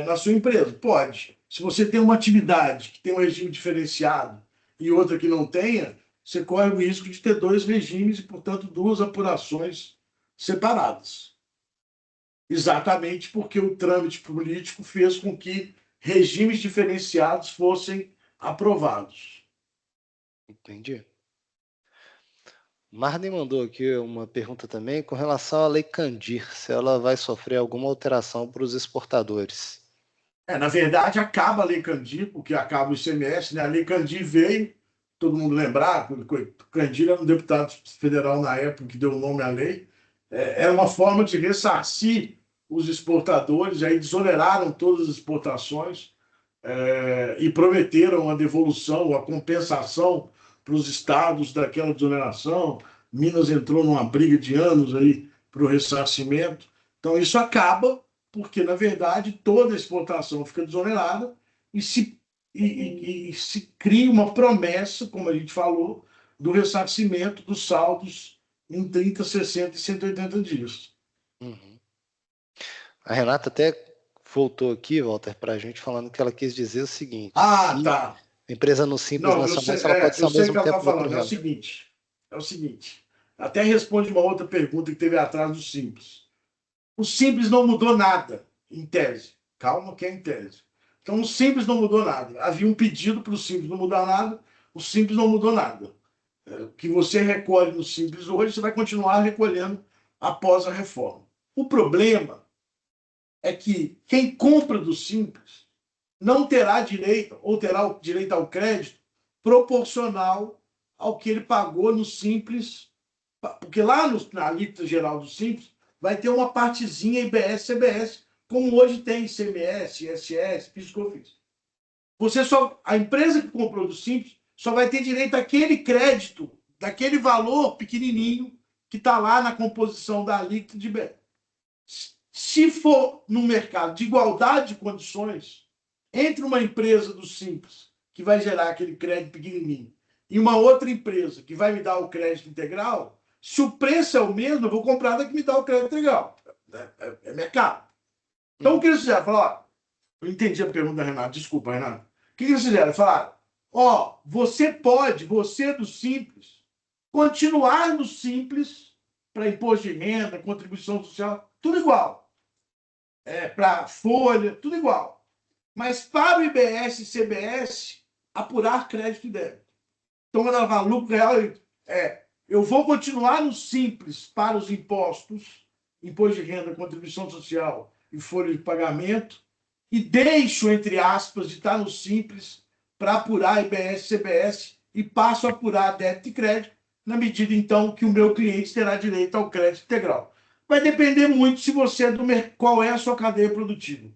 Speaker 2: na sua empresa. Pode. Se você tem uma atividade que tem um regime diferenciado e outra que não tenha, você corre o risco de ter dois regimes e, portanto, duas apurações separadas. Exatamente porque o trâmite político fez com que regimes diferenciados fossem aprovados.
Speaker 1: Entendi. Marden mandou aqui uma pergunta também com relação à Lei Candir, se ela vai sofrer alguma alteração para os exportadores.
Speaker 2: Na verdade, acaba a Lei Candir, porque acaba o ICMS, né? A Lei Candir veio, todo mundo lembrar, Candir era um deputado federal na época que deu o nome à lei, era uma forma de ressarcir os exportadores, aí desoneraram todas as exportações, e prometeram a devolução, a compensação para os estados daquela desoneração. Minas entrou numa briga de anos aí para o ressarcimento. Então, isso acaba, porque, na verdade, toda a exportação fica desonerada e se cria uma promessa, como a gente falou, do ressarcimento dos saldos em 30, 60 e 180 dias.
Speaker 1: Uhum. A Renata até voltou aqui, Walter, para a gente falando que ela quis dizer o seguinte:
Speaker 2: Ah,
Speaker 1: se
Speaker 2: tá.
Speaker 1: a empresa no Simples
Speaker 2: Não,
Speaker 1: Nacional, se ela pode ser
Speaker 2: eu
Speaker 1: ao
Speaker 2: sei o
Speaker 1: mesmo
Speaker 2: que ela está
Speaker 1: tempo lucro e
Speaker 2: falando. É o
Speaker 1: renda.
Speaker 2: seguinte, até responde uma outra pergunta que teve atrás do Simples. O Simples não mudou nada, em tese. Calma que é em tese. Então, o Simples não mudou nada. Havia um pedido para o Simples não mudar nada, o Simples não mudou nada. O que você recolhe no Simples hoje, você vai continuar recolhendo após a reforma. O problema é que quem compra do Simples não terá direito, ou terá o direito ao crédito proporcional ao que ele pagou no Simples, porque lá na alíquota geral do Simples vai ter uma partezinha IBS, CBS, como hoje tem ICMS, ISS, PIS e COFINS. A empresa que comprou do Simples só vai ter direito àquele crédito, daquele valor pequenininho que está lá na composição da alíquota de IBS. Se for num mercado de igualdade de condições, entre uma empresa do Simples, que vai gerar aquele crédito pequenininho, e uma outra empresa que vai me dar o crédito integral, se o preço é o mesmo, eu vou comprar da que me dá o crédito integral. É mercado. Então, o que eles fizeram? Falaram, eu entendi a pergunta da Renata, desculpa, Renata. O que eles fizeram? Falaram, você pode, você do Simples, continuar no Simples para imposto de renda, contribuição social, tudo igual. Para folha, tudo igual. Mas para o IBS e CBS, apurar crédito e débito. Então, quando ela fala lucro real, eu vou continuar no Simples para os impostos, imposto de renda, contribuição social e folha de pagamento, e deixo, entre aspas, de estar no Simples para apurar IBS e CBS e passo a apurar débito e crédito, na medida, então, que o meu cliente terá direito ao crédito integral. Vai depender muito se você qual é a sua cadeia produtiva.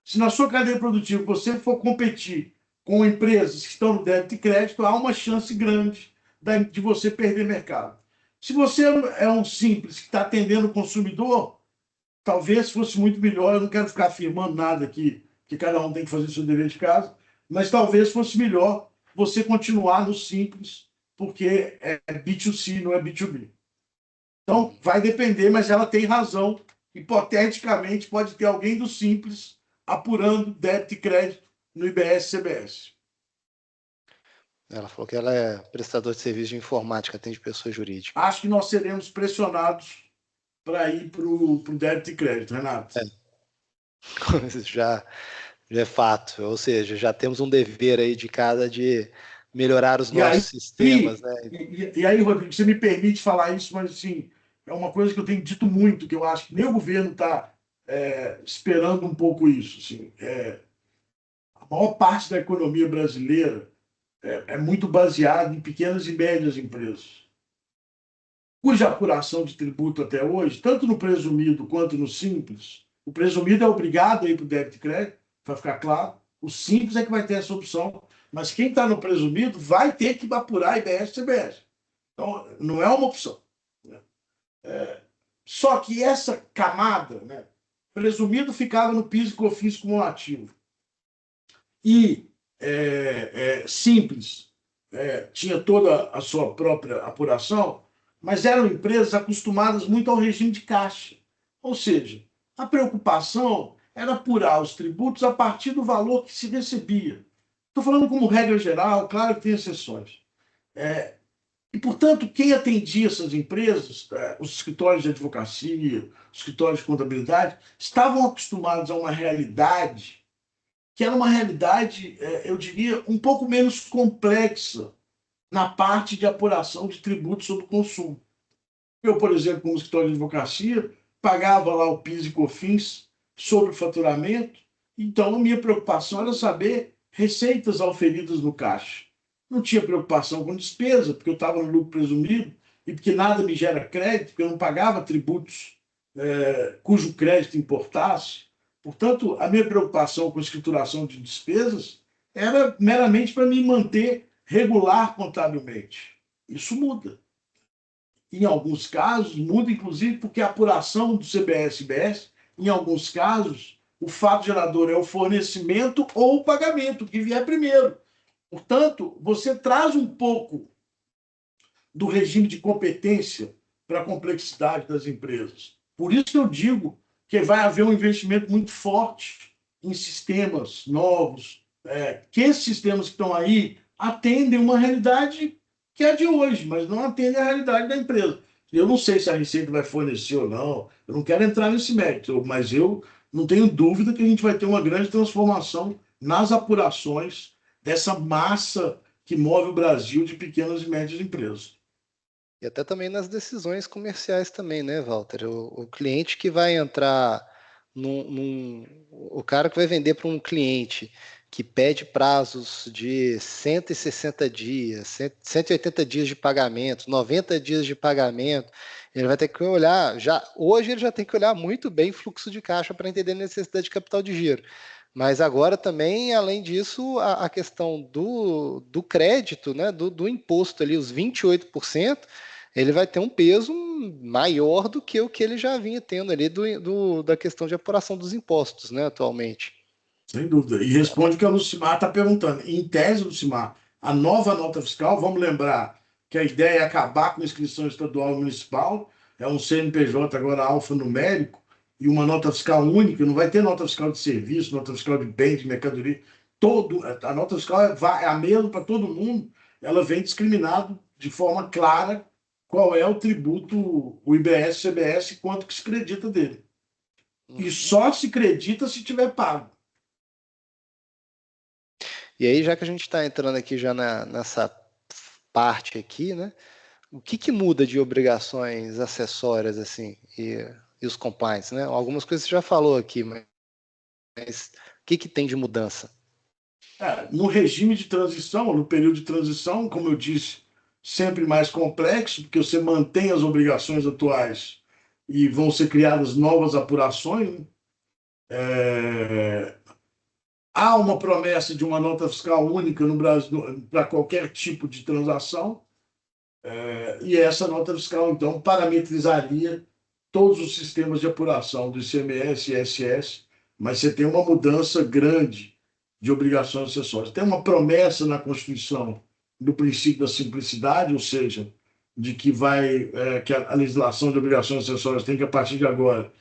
Speaker 2: Se na sua cadeia produtiva você for competir com empresas que estão no débito e crédito, há uma chance grande de você perder mercado. Se você é um Simples que está atendendo o consumidor, talvez fosse muito melhor. Eu não quero ficar afirmando nada aqui, que cada um tem que fazer o seu dever de casa, mas talvez fosse melhor você continuar no Simples, porque é B2C, não é B2B. Então, vai depender, mas ela tem razão. Hipoteticamente, pode ter alguém do Simples apurando débito e crédito no IBS e CBS.
Speaker 1: Ela falou que ela é prestador de serviço de informática, atende pessoa jurídica.
Speaker 2: Acho que nós seremos pressionados para ir para o débito e crédito, Renato.
Speaker 1: Já é fato, ou seja, já temos um dever aí de casa de melhorar os nossos sistemas, né?
Speaker 2: E aí, Rodrigo, você me permite falar isso, mas assim, é uma coisa que eu tenho dito muito, que eu acho que nem o governo está esperando um pouco isso. Assim, a maior parte da economia brasileira é muito baseada em pequenas e médias empresas, cuja apuração de tributo até hoje, tanto no presumido quanto no simples, o presumido é obrigado a ir para o débito e crédito, para ficar claro, o simples é que vai ter essa opção, mas quem está no presumido vai ter que apurar IBS e CBS. Então, não é uma opção. Né? Só que essa camada, né, presumido ficava no PIS e COFINS cumulativo. E simples, tinha toda a sua própria apuração, mas eram empresas acostumadas muito ao regime de caixa. Ou seja, a preocupação era apurar os tributos a partir do valor que se recebia. Estou falando como regra geral, claro que tem exceções. E, portanto, quem atendia essas empresas, os escritórios de advocacia, os escritórios de contabilidade, estavam acostumados a uma realidade que era uma realidade, eu diria, um pouco menos complexa na parte de apuração de tributos sobre o consumo. Eu, por exemplo, como escritório de advocacia, pagava lá o PIS e COFINS sobre o faturamento, então a minha preocupação era saber receitas auferidas no caixa. Não tinha preocupação com despesa, porque eu estava no lucro presumido e porque nada me gera crédito, porque eu não pagava tributos cujo crédito importasse. Portanto, a minha preocupação com a escrituração de despesas era meramente para me manter regular contabilmente. Isso muda. Em alguns casos, muda inclusive porque a apuração do CBS-BS, em alguns casos, o fato gerador é o fornecimento ou o pagamento, que vier primeiro. Portanto, você traz um pouco do regime de competência para a complexidade das empresas. Por isso que eu digo que vai haver um investimento muito forte em sistemas novos, que esses sistemas que estão aí atendem uma realidade que é de hoje, mas não atendem a realidade da empresa. Eu não sei se a Receita vai fornecer ou não, eu não quero entrar nesse mérito, mas eu não tenho dúvida que a gente vai ter uma grande transformação nas apurações dessa massa que move o Brasil de pequenas e médias empresas.
Speaker 1: E até também nas decisões comerciais também, né, Walter? O cliente que vai entrar o cara que vai vender para um cliente que pede prazos de 160 dias, 180 dias de pagamento, 90 dias de pagamento, ele vai ter que olhar, hoje ele já tem que olhar muito bem fluxo de caixa para entender a necessidade de capital de giro. Mas agora também, além disso, a questão do crédito, né, do imposto ali, os 28%, ele vai ter um peso maior do que o que ele já vinha tendo ali da questão de apuração dos impostos, né, atualmente.
Speaker 2: Sem dúvida. E responde o que a Lucimar está perguntando. Em tese, Lucimar, a nova nota fiscal, vamos lembrar que a ideia é acabar com a inscrição estadual e municipal, é um CNPJ agora alfanumérico, e uma nota fiscal única, não vai ter nota fiscal de serviço, nota fiscal de bens, de mercadoria. A nota fiscal é a mesma para todo mundo, ela vem discriminado de forma clara qual é o tributo, o IBS, CBS, quanto que se acredita dele. E
Speaker 1: Uhum.
Speaker 2: só se acredita se tiver pago.
Speaker 1: E aí, já que a gente está entrando aqui já nessa parte aqui, né? O que muda de obrigações acessórias assim e os compliance, né? Algumas coisas você já falou aqui, mas o que tem de mudança?
Speaker 2: No regime de transição, no período de transição, como eu disse, sempre mais complexo, porque você mantém as obrigações atuais e vão ser criadas novas apurações, né? Há uma promessa de uma nota fiscal única no Brasil para qualquer tipo de transação, e essa nota fiscal, então, parametrizaria todos os sistemas de apuração do ICMS e ISS, mas você tem uma mudança grande de obrigações acessórias. Tem uma promessa na Constituição do princípio da simplicidade, ou seja, de que que a legislação de obrigações acessórias tem que, a partir de agora,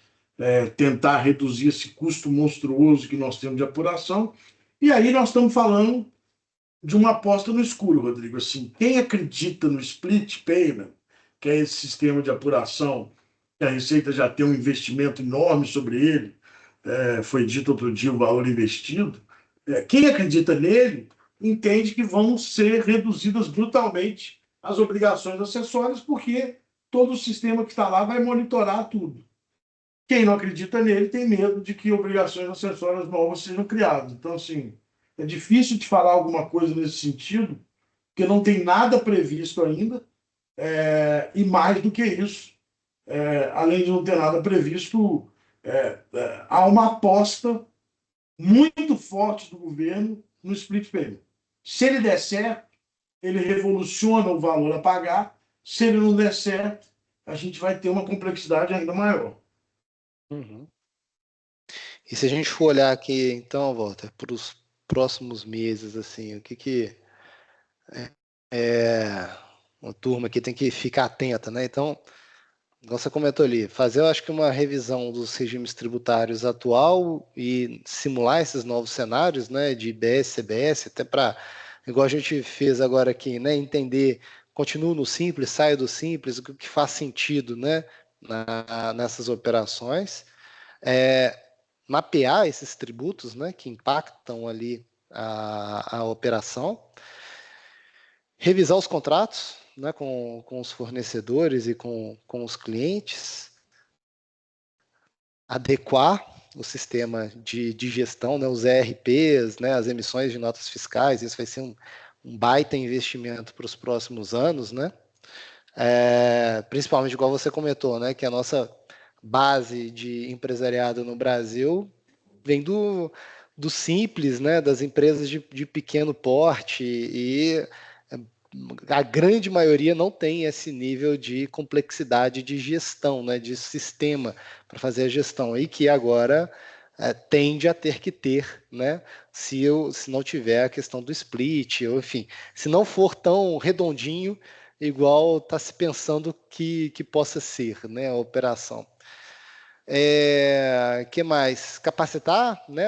Speaker 2: tentar reduzir esse custo monstruoso que nós temos de apuração. E aí nós estamos falando de uma aposta no escuro, Rodrigo. Assim, quem acredita no split payment, que é esse sistema de apuração, que a Receita já tem um investimento enorme sobre ele, foi dito outro dia o valor investido, quem acredita nele entende que vão ser reduzidas brutalmente as obrigações acessórias, porque todo o sistema que está lá vai monitorar tudo. Quem não acredita nele tem medo de que obrigações acessórias novas sejam criadas. Então, assim, é difícil de falar alguma coisa nesse sentido, porque não tem nada previsto ainda, e mais do que isso, além de não ter nada previsto, há uma aposta muito forte do governo no split payment. Se ele der certo, ele revoluciona o valor a pagar. Se ele não der certo, a gente vai ter uma complexidade ainda maior.
Speaker 1: Uhum. E se a gente for olhar aqui, então, Walter, para os próximos meses, assim, o que é uma turma que tem que ficar atenta, né? Então, igual você comentou ali, fazer, eu acho que uma revisão dos regimes tributários atual e simular esses novos cenários, né, de IBS, CBS, até para, igual a gente fez agora aqui, né, entender, continuo no simples, saio do simples, o que faz sentido, né, nessas operações, mapear esses tributos, né, que impactam ali a operação revisar os contratos, né, com os fornecedores e com os clientes, adequar o sistema de gestão, né, os ERPs, né, as emissões de notas fiscais, isso vai ser um baita investimento para os próximos anos, né? Principalmente igual você comentou, né, que a nossa base de empresariado no Brasil vem do simples, né, das empresas de pequeno porte, e a grande maioria não tem esse nível de complexidade de gestão, né, de sistema para fazer a gestão, e que agora tende a ter que ter, né, se não tiver a questão do split, ou enfim, se não for tão redondinho igual está se pensando que possa ser, né, a operação. Que mais? Capacitar, né,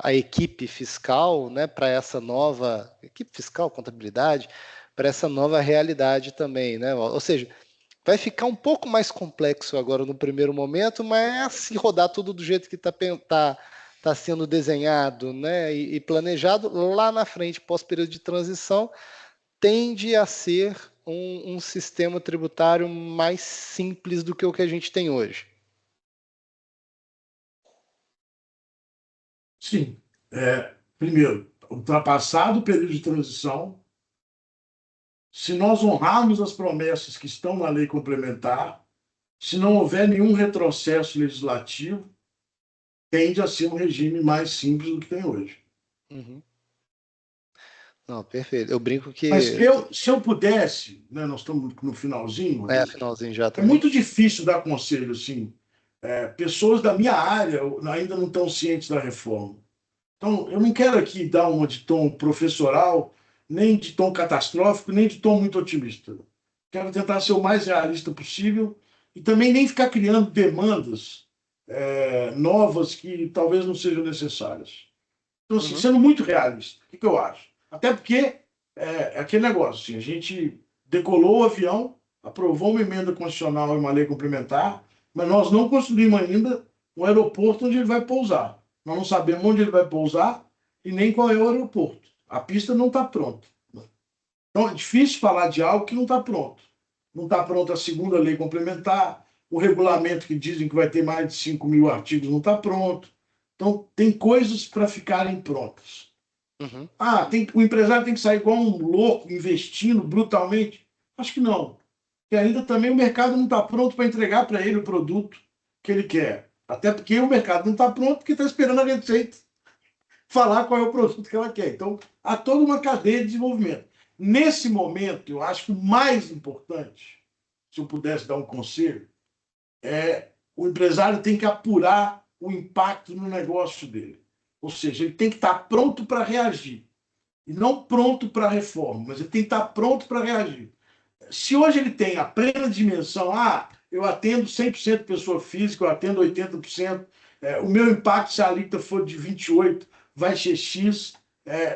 Speaker 1: a equipe fiscal, né, para essa nova equipe fiscal, contabilidade, para essa nova realidade também, né? Ou seja, vai ficar um pouco mais complexo agora no primeiro momento, mas se rodar tudo do jeito que tá sendo desenhado, né, e planejado, lá na frente, pós-período de transição, tende a ser um sistema tributário mais simples do que o que a gente tem hoje.
Speaker 2: Sim. Primeiro, ultrapassado o período de transição, se nós honrarmos as promessas que estão na lei complementar, se não houver nenhum retrocesso legislativo, tende a ser um regime mais simples do que tem hoje.
Speaker 1: Uhum. Não, perfeito. Eu brinco
Speaker 2: Mas
Speaker 1: que...
Speaker 2: se eu pudesse, né, nós estamos no finalzinho,
Speaker 1: finalzinho já
Speaker 2: é
Speaker 1: também.
Speaker 2: muito difícil dar conselho assim. Pessoas da minha área ainda não estão cientes da reforma. Então, eu não quero aqui dar uma de tom professoral, nem de tom catastrófico, nem de tom muito otimista. Quero tentar ser o mais realista possível e também nem ficar criando demandas novas que talvez não sejam necessárias. Então, assim,
Speaker 1: Uhum.
Speaker 2: sendo muito realista, o que eu acho? Até porque é aquele negócio, assim, a gente decolou o avião, aprovou uma emenda constitucional e uma lei complementar, mas nós não construímos ainda um aeroporto onde ele vai pousar. Nós não sabemos onde ele vai pousar e nem qual é o aeroporto. A pista não está pronta. Então, é difícil falar de algo que não está pronto. Não está pronta a segunda lei complementar, o regulamento que dizem que vai ter mais de 5 mil artigos não está pronto. Então, tem coisas para ficarem prontas.
Speaker 1: Uhum.
Speaker 2: O empresário tem que sair igual um louco, investindo brutalmente? Acho que não. Porque ainda também o mercado não está pronto para entregar para ele o produto que ele quer. Até porque o mercado não está pronto porque está esperando a Receita falar qual é o produto que ela quer. Então, há toda uma cadeia de desenvolvimento. Nesse momento, eu acho que o mais importante, se eu pudesse dar um conselho, o empresário tem que apurar o impacto no negócio dele. Ou seja, ele tem que estar pronto para reagir. E não pronto para a reforma, mas ele tem que estar pronto para reagir. Se hoje ele tem a plena dimensão, eu atendo 100% pessoa física, eu atendo 80%, o meu impacto, se a alíquota for de 28%, vai ser X.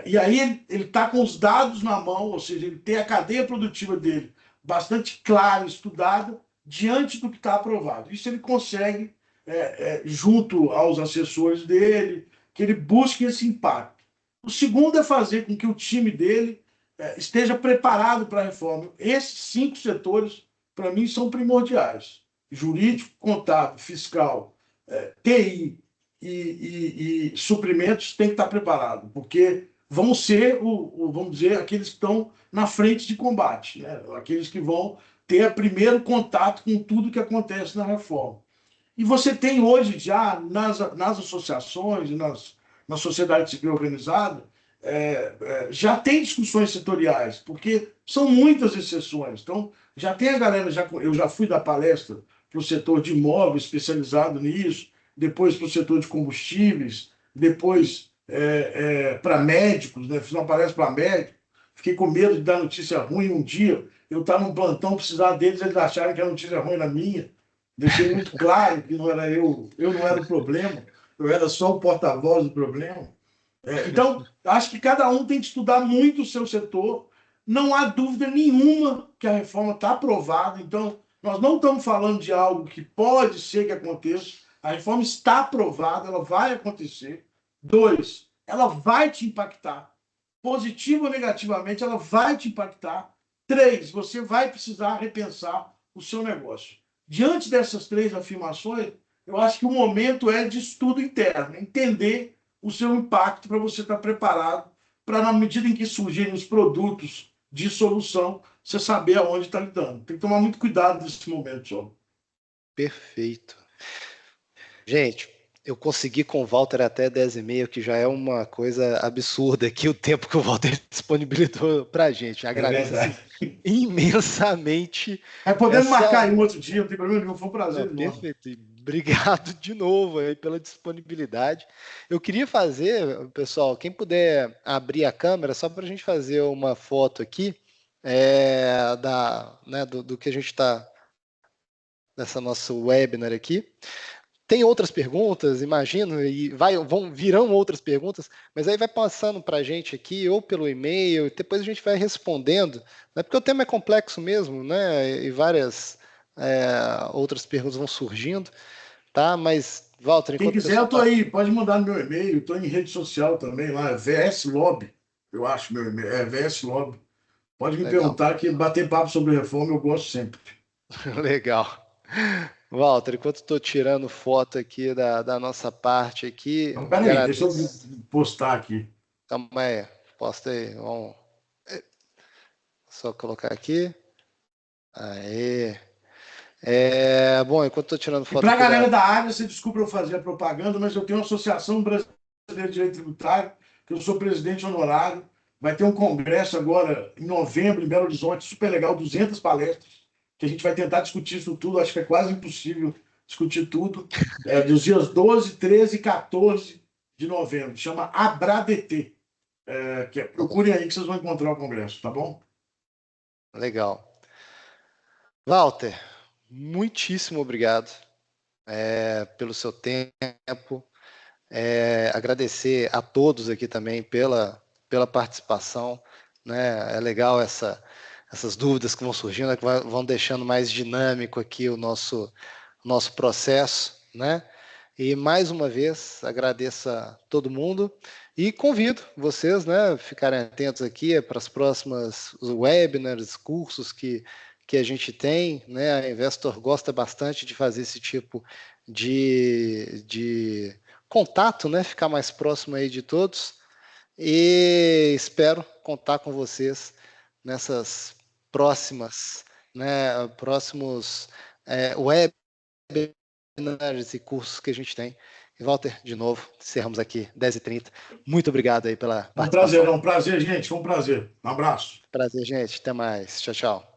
Speaker 2: E aí ele está com os dados na mão, ou seja, ele tem a cadeia produtiva dele bastante clara, estudada, diante do que está aprovado. Isso ele consegue, junto aos assessores dele, que ele busque esse impacto. O segundo é fazer com que o time dele esteja preparado para a reforma. Esses 5 setores, para mim, são primordiais: jurídico, contábil, fiscal, TI e suprimentos tem que estar preparado, porque vão ser, vamos dizer, aqueles que estão na frente de combate, né? Aqueles que vão ter primeiro contato com tudo que acontece na reforma. E você tem hoje já nas associações, na sociedade civil organizada, já tem discussões setoriais, porque são muitas exceções. Então, já tem a galera, eu já fui dar palestra para o setor de imóveis, especializado nisso, depois para o setor de combustíveis, depois para médicos, né? Fiz uma palestra para médicos, fiquei com medo de dar notícia ruim um dia, eu estava num plantão, precisar deles, eles acharam que a notícia ruim era minha. Deixei muito claro que não era eu não era o problema, eu era só o porta-voz do problema. Então, acho que cada um tem que estudar muito o seu setor. Não há dúvida nenhuma que a reforma está aprovada. Então, nós não estamos falando de algo que pode ser que aconteça. A reforma está aprovada, ela vai acontecer. 2, ela vai te impactar. positivo ou negativamente, ela vai te impactar. 3, você vai precisar repensar o seu negócio. Diante dessas 3 afirmações, eu acho que o momento é de estudo interno, entender o seu impacto para você estar preparado para, na medida em que surgirem os produtos de solução, você saber aonde está lidando. Tem que tomar muito cuidado nesse momento, só.
Speaker 1: Perfeito. Gente, eu consegui com o Walter até 10h30, que já é uma coisa absurda aqui, o tempo que o Walter disponibilizou para a gente. Agradeço assim, imensamente.
Speaker 2: Podemos marcar aí um outro dia, não tem problema nenhum, foi um prazer.
Speaker 1: Não, perfeito. Obrigado de novo aí pela disponibilidade. Eu queria fazer, pessoal, quem puder abrir a câmera, só para a gente fazer uma foto aqui do que a gente está nessa nossa webinar aqui. Tem outras perguntas, imagino, e virão outras perguntas, mas aí vai passando para a gente aqui, ou pelo e-mail, depois a gente vai respondendo, né, porque o tema é complexo mesmo, né, e várias outras perguntas vão surgindo, tá? Mas, Walter,
Speaker 2: Quem
Speaker 1: enquanto o
Speaker 2: quiser, eu
Speaker 1: pessoal
Speaker 2: estou aí, pode mandar no meu e-mail, estou em rede social também, lá, VS Lobby, eu acho meu e-mail, VS Lobby. Pode me
Speaker 1: Legal,
Speaker 2: perguntar que bater papo sobre reforma eu gosto sempre.
Speaker 1: legal. Walter, enquanto estou tirando foto aqui da nossa parte aqui,
Speaker 2: Então, peraí, deixa eu
Speaker 1: agradeço.
Speaker 2: postar aqui.
Speaker 1: Calma aí, posta aí, vamos só colocar aqui. Aê. Bom, enquanto estou tirando
Speaker 2: E
Speaker 1: foto
Speaker 2: para a
Speaker 1: aqui
Speaker 2: galera da área, você desculpa eu fazer a propaganda, mas eu tenho uma Associação Brasileira de Direito Tributário, que eu sou presidente honorário. Vai ter um congresso agora em novembro, em Belo Horizonte, super legal, 200 palestras, que a gente vai tentar discutir isso tudo. Acho que é quase impossível discutir tudo. Dos dias 12, 13 e 14 de novembro. Chama ABRADT. Procurem aí que vocês vão encontrar o congresso, tá bom?
Speaker 1: Legal. Walter, muitíssimo obrigado pelo seu tempo. Agradecer a todos aqui também pela participação. Né? É legal essas dúvidas que vão surgindo, que vão deixando mais dinâmico aqui o nosso processo. Né? E mais uma vez agradeço a todo mundo e convido vocês, né, a ficarem atentos aqui para as próximas webinars, cursos que a gente tem, né? A Investor gosta bastante de fazer esse tipo de contato, né? Ficar mais próximo aí de todos. E espero contar com vocês nessas próximos webinars e cursos que a gente tem. E Walter, de novo, encerramos aqui 10h30. Muito obrigado aí pela
Speaker 2: Um prazer,
Speaker 1: participação.
Speaker 2: um prazer, gente. Foi um prazer. Um abraço.
Speaker 1: Prazer, gente. Até mais. Tchau, tchau.